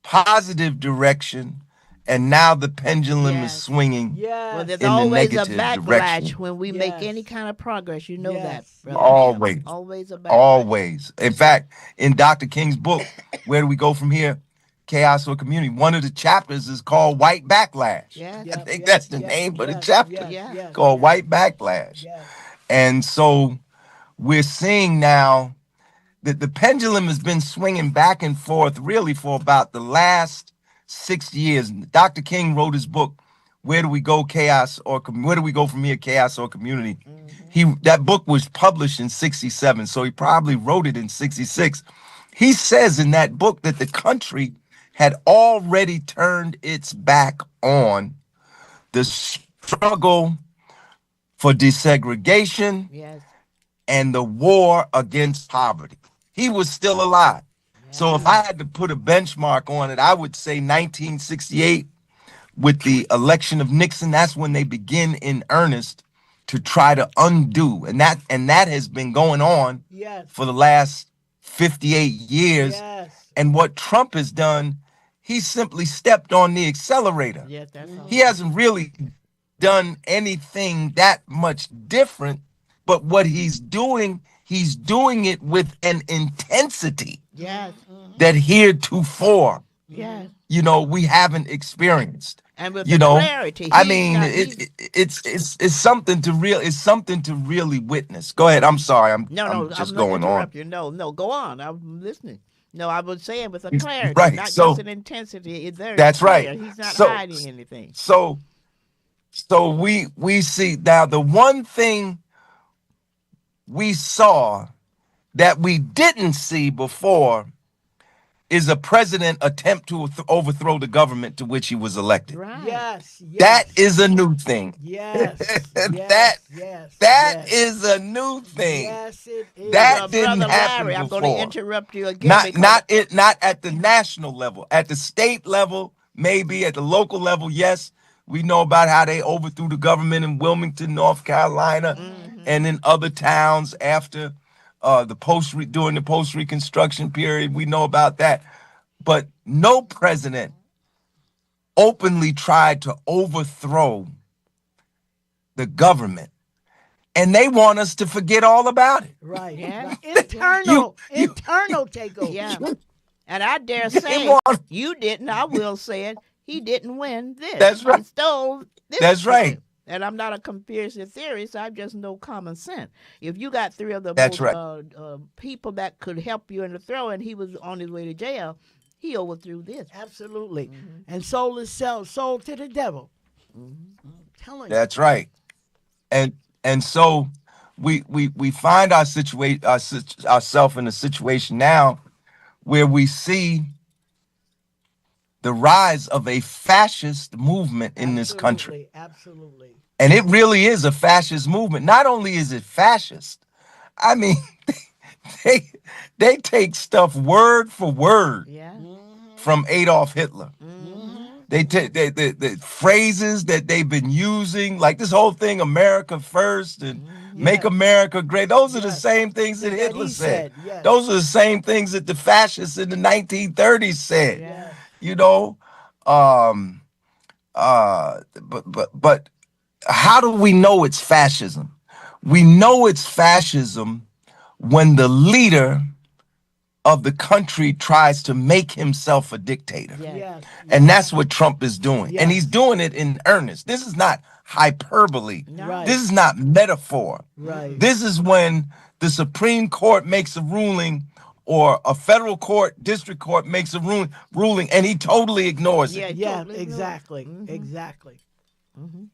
S5: positive direction and now the pendulum is
S1: Yes.
S5: swinging
S1: Well,
S2: Yes.
S1: there's
S5: in the
S1: always a
S5: negative
S1: backlash
S5: direction.
S1: when we make any
S2: Yes.
S1: kind of progress. You know that,
S2: Yes.
S1: Brother
S2: Yes.
S1: Hamm.
S5: Always,
S1: Always a backlash.
S5: always. In fact, in Dr. King's book, Where Do We Go From Here? Chaos or Community, one of the chapters is called White Backlash.
S1: Yes.
S5: I
S2: Yep.
S5: think
S2: Yep.
S5: that's the
S2: Yep.
S5: name of the
S2: Yes.
S5: chapter,
S2: Yes.
S1: Yeah.
S2: Yes.
S5: called
S2: Yes.
S5: White Backlash.
S2: Yes.
S5: And so we're seeing now that the pendulum has been swinging back and forth really for about the last 6 years. Dr. King wrote his book, Where Do We Go, Chaos or Where Do We Go From Here, Chaos or Community? That book was published in 67, so he probably wrote it in 66. He says in that book that the country had already turned its back on the struggle for desegregation
S1: Yes.
S5: and the war against poverty. He was still alive. So if
S1: Yeah.
S5: I had to put a benchmark on it, I would say 1968 with the election of Nixon. That's when they begin in earnest to try to undo, and that has been going on
S2: Yes.
S5: for the last 58 years.
S2: Yes.
S5: And what Trump has done, he simply stepped on the accelerator.
S1: Yes, that's all.
S5: He hasn't really done anything that much different, but what he's doing it with an intensity
S1: Yes.
S5: that heretofore,
S1: Yes.
S5: we haven't experienced.
S1: And with
S5: You
S1: the
S5: know,
S1: clarity,
S5: I
S1: he's
S5: mean,
S1: not. He's
S5: it's something to really witness. Go ahead. I'm sorry.
S1: no,
S5: I'm
S1: no.
S5: just
S1: I'm not
S5: going on.
S1: interrupt you. No, no. Go on. I'm listening. No, I was saying with a clarity,
S5: Right.
S1: not just
S5: So
S1: an intensity. It's very
S5: that's right.
S1: clear. He's not
S5: So
S1: hiding anything.
S5: so so we see now the one thing we saw that we didn't see before is a president attempt to overthrow the government to which he was elected.
S1: Right.
S2: Yes.
S5: That
S2: Yes.
S5: is a new thing.
S2: Yes.
S5: that
S2: Yes. Yes.
S5: that
S2: Yes.
S5: is a new thing.
S2: Yes, it
S5: That
S2: is.
S5: didn't
S1: Brother
S5: happen
S1: Larry, I'm going to
S5: before.
S1: interrupt you again because
S5: Not at the national level. At the state level, maybe. At the local level, yes. We know about how they overthrew the government in Wilmington, North Carolina, and in other towns after during the post Reconstruction period. We know about that. But no president openly tried to overthrow the government, and they want us to forget all about it.
S2: Right.
S1: Yeah.
S2: Right.
S5: You,
S2: Internal takeover.
S1: yeah, and I dare
S5: they
S1: say
S5: want.
S1: you didn't. I will say it. He didn't win this.
S5: That's
S1: He
S5: right.
S1: stole this.
S5: That's right.
S1: And I'm not a conspiracy theorist. I just know common sense. If you got three of the
S5: That's
S1: most
S5: right.
S1: people that could help you in the throw, and he was on his way to jail, he overthrew this.
S2: Absolutely. And soul is sold to the devil. I'm telling you.
S5: That's right. And so we find ourselves in a situation now where we see the rise of a fascist movement in this country.
S2: Absolutely.
S5: And it really is a fascist movement. Not only is it fascist, I mean, they they take stuff word for word
S1: Yeah.
S5: from Adolf Hitler. They take the phrases that they've been using, like this whole thing, America first and make
S2: Yes.
S5: America great. Those are the
S2: Yes.
S5: same things that
S2: That
S5: Hitler
S2: he
S5: said.
S2: said, yes.
S5: Those are the same things that the fascists in the 1930s said.
S1: Yeah.
S5: You know, um, but how do we know it's fascism? We know it's fascism when the leader of the country tries to make himself a dictator.
S1: Yeah.
S2: Yes.
S5: And that's what Trump is doing.
S2: Yes.
S5: And he's doing it in earnest. This is not hyperbole.
S2: Right.
S5: This is not metaphor.
S2: Right.
S5: This is when the Supreme Court makes a ruling or a federal court, district court makes a ruling and he totally ignores it.
S1: Yeah.
S2: Yeah,
S1: Totally
S2: exactly. Exactly.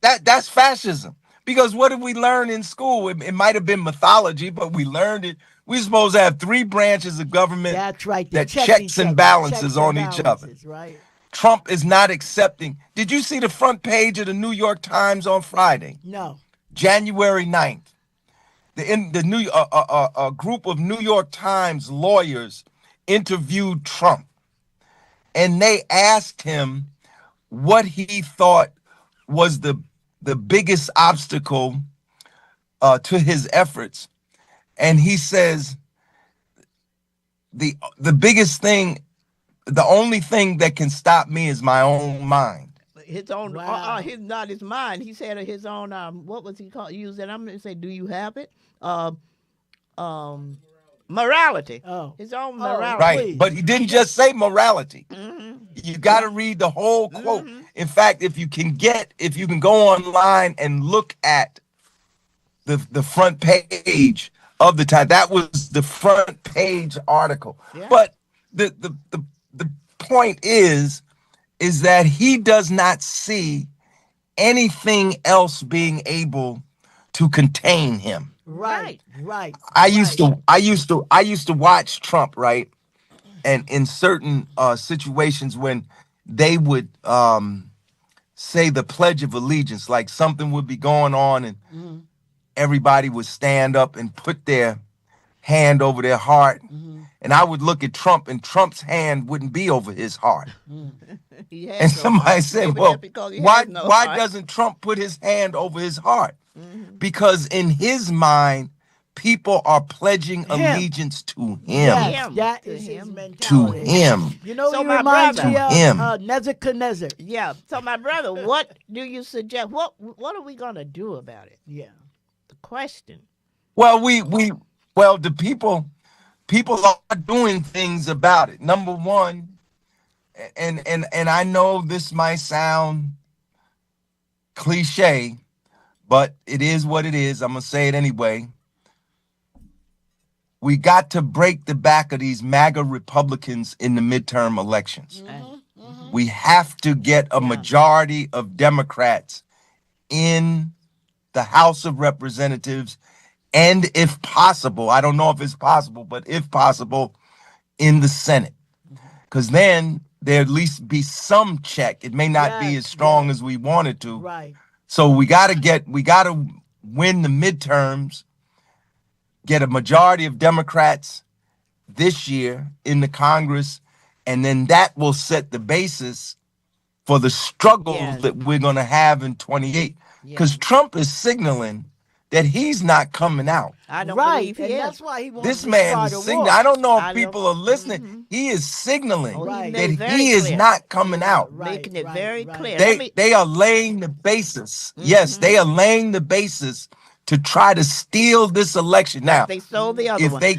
S5: That's fascism. Because what did we learn in school? It might have been mythology, but we learned it. We're supposed to have three branches of government
S2: That's right.
S5: that
S2: check
S5: checks
S2: each
S5: and
S2: other.
S5: balances
S2: Checks
S5: on
S2: and
S5: each other.
S2: balances, right.
S5: Trump is not accepting. Did you see the front page of the New York Times on Friday,
S2: No.
S5: January 9th? A group of New York Times lawyers interviewed Trump, and they asked him what he thought was the biggest obstacle to his efforts, and he says the biggest thing, the only thing that can stop me is my own mind.
S1: his own.
S2: Wow.
S1: His not his mind. He said his own. What was he called? Use that. I'm gonna say, do you have it? Um, morality.
S2: Oh.
S1: His own
S2: Oh,
S1: morality.
S5: Right.
S2: please.
S5: But he didn't just say morality.
S1: Mm-hmm.
S5: You got to read the whole quote.
S1: Mm-hmm.
S5: In fact, if you can go online and look at the front page of the time, that was the front page article.
S1: Yeah.
S5: But the point is that he does not see anything else being able to contain him.
S2: Right.
S5: I used to watch Trump, right? And in certain situations when they would say the Pledge of Allegiance, like something would be going on and everybody would stand up and put their hand over their heart. And I would look at Trump and Trump's hand wouldn't be over his heart.
S1: He has
S5: And
S1: no
S5: somebody
S1: heart.
S5: said,
S1: Maybe
S5: well,
S1: that's because he
S5: why
S1: has no
S5: why
S1: heart.
S5: doesn't Trump put his hand over his heart? Because in his mind, people are pledging allegiance to him.
S2: Yes,
S1: Him.
S2: that
S1: To
S2: is his
S1: him.
S5: To
S2: mentality.
S5: him.
S2: You know,
S1: So
S2: he
S1: my
S2: reminds
S1: brother-
S2: me of
S5: Him.
S2: Nebuchadnezzar.
S1: Yeah. So my brother, what do you suggest? What are we gonna do about it?
S2: Yeah.
S1: The question.
S5: Well, the people are doing things about it. Number one, and I know this might sound cliche, but it is what it is. I'm gonna say it anyway. We got to break the back of these MAGA Republicans in the midterm elections. We have to get a majority of Democrats in the House of Representatives, and if possible, I don't know if it's possible, but if possible, in the Senate. Because then there at least be some check. It may not be as strong as we wanted to.
S2: Right.
S5: So we got to win the midterms, get a majority of Democrats this year in the Congress, and then that will set the basis for the struggle that we're going to have in 28. Because Trump is signaling that he's not coming out.
S1: I don't
S2: Right.
S1: believe he
S2: And
S1: is.
S2: that's why he wants
S5: This
S2: to
S5: man
S2: start
S5: is
S2: a
S5: signaling.
S2: war.
S5: I don't know
S1: I
S5: if
S1: know.
S5: people are listening. He is signaling
S1: Oh, he
S2: Right.
S1: made it
S5: that
S1: very
S5: he is
S1: clear.
S5: not coming out.
S1: Making it very clear. Let me-
S5: They are laying the basis. Yes, they are laying the basis to try to steal this election. Now,
S1: they stole the other
S5: if
S1: one.
S5: they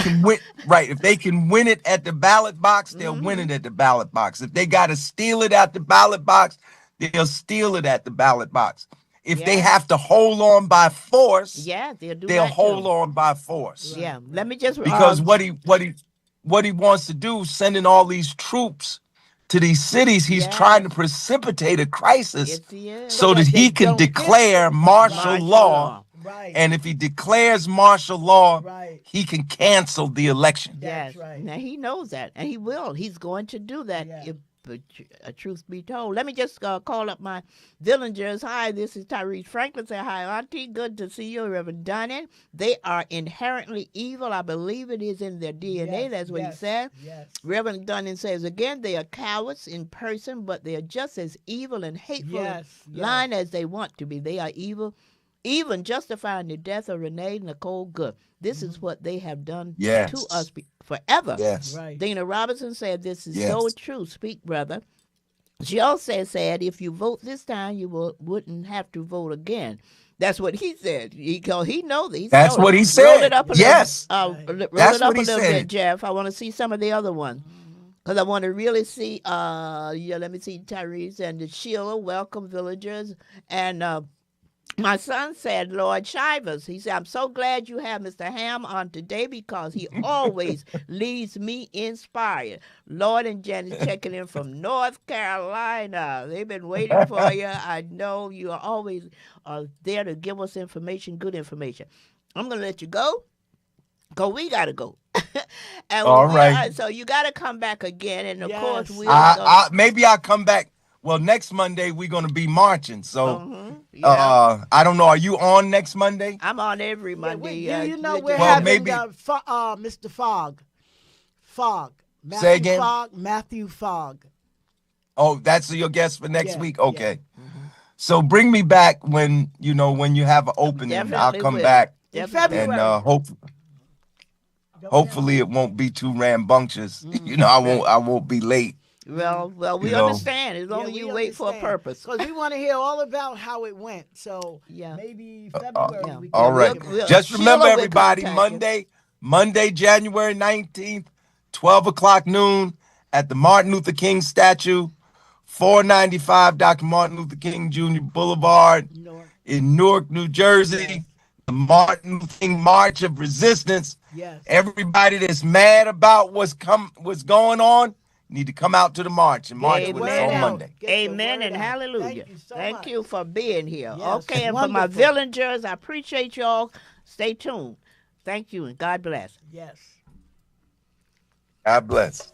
S5: can win, right, if they can win it at the ballot box, they'll win it at the ballot box. If they got to steal it at the ballot box, they'll steal it at the ballot box. If they have to hold on by force,
S1: they'll do
S5: they'll
S1: that
S5: hold
S1: too.
S5: on by force.
S1: Yeah. Let me just
S5: Because what he wants to do, sending all these troops to these cities, he's trying to precipitate a crisis
S1: Yes, he is.
S5: so that he can declare martial law.
S2: Right.
S5: And if he declares martial law,
S2: Right.
S5: he can cancel the election.
S1: Yes.
S2: That's right.
S1: Now he knows that, and he will. He's going to do that
S2: Yeah.
S1: if truth be told. Let me just call up my villagers. Hi, this is Tyrese Franklin. Say hi, Auntie. Good to see you, Reverend Dunning. They are inherently evil. I believe it is in their DNA. That's what he said.
S2: Yes.
S1: Reverend Dunning says again, they are cowards in person, but they are just as evil and hateful and lying as they want to be. They are evil, even justifying the death of Renee Nicole Good. This is what they have done to us forever.
S5: Yes.
S2: Right.
S1: Dana Robinson said, this is so true. Speak, brother. She also said, if you vote this time, you wouldn't have to vote again. That's what he said. He knows that.
S5: That's what he said.
S1: Roll it up a
S5: Yes.
S1: little, roll
S5: That's
S1: it up
S5: what
S1: a
S5: he
S1: little
S5: said.
S1: bit, Jeff. I want to see some of the other ones. Because I want to really see, let me see, Tyrese and Sheila, welcome villagers. And my son said, Lord Shivers, he said, I'm so glad you have Mr. Hamm on today because he always leaves me inspired. Lord and Janice checking in from North Carolina. They've been waiting for you. I know you are always there to give us information, good information. I'm going to let you go because we got to go. And
S5: All right.
S1: So you got to come back again. And, of course, we'll
S5: maybe I'll come back. Well, next Monday, we're going to be marching. So
S1: yeah.
S5: I don't know. Are you on next Monday?
S1: I'm on every Monday.
S2: You know, we're
S5: Well,
S2: having
S5: maybe-
S2: Mr. Fogg.
S5: Say again?
S2: Matthew Fogg.
S5: Oh, that's your guest for next
S2: Yeah,
S5: week?
S2: yeah.
S5: Okay. So bring me back when you have an opening.
S1: Definitely
S5: I'll come
S1: will.
S5: back.
S2: In
S1: Definitely.
S2: February.
S5: And hopefully it won't be too rambunctious. I won't be late.
S1: Well, we
S5: You know,
S1: understand. As long as you wait for a purpose.
S2: Because we want to hear all about how it went. So
S1: Yeah.
S2: maybe February
S1: Yeah.
S2: we can
S5: all
S1: Yeah,
S5: right.
S1: we'll
S5: Just remember,
S1: Sheila will
S5: everybody,
S1: contact you.
S5: Monday, January 19th, 12 o'clock noon at the Martin Luther King statue, 495 Dr. Martin Luther King Jr. Boulevard
S2: Newark.
S5: in Newark, New Jersey.
S2: Yes.
S5: The Martin Luther King March of Resistance.
S2: Yes.
S5: Everybody that's mad about what's going on need to come out to the march and march with us
S1: Amen.
S5: on Monday.
S2: Get the
S1: Amen
S2: word
S1: and
S2: out.
S1: hallelujah.
S2: Thank you so
S1: Thank
S2: much.
S1: you for being here.
S2: Yes,
S1: Okay, and for my
S2: wonderful.
S1: villagers, I appreciate y'all. Stay tuned. Thank you and God bless.
S2: Yes.
S5: God bless.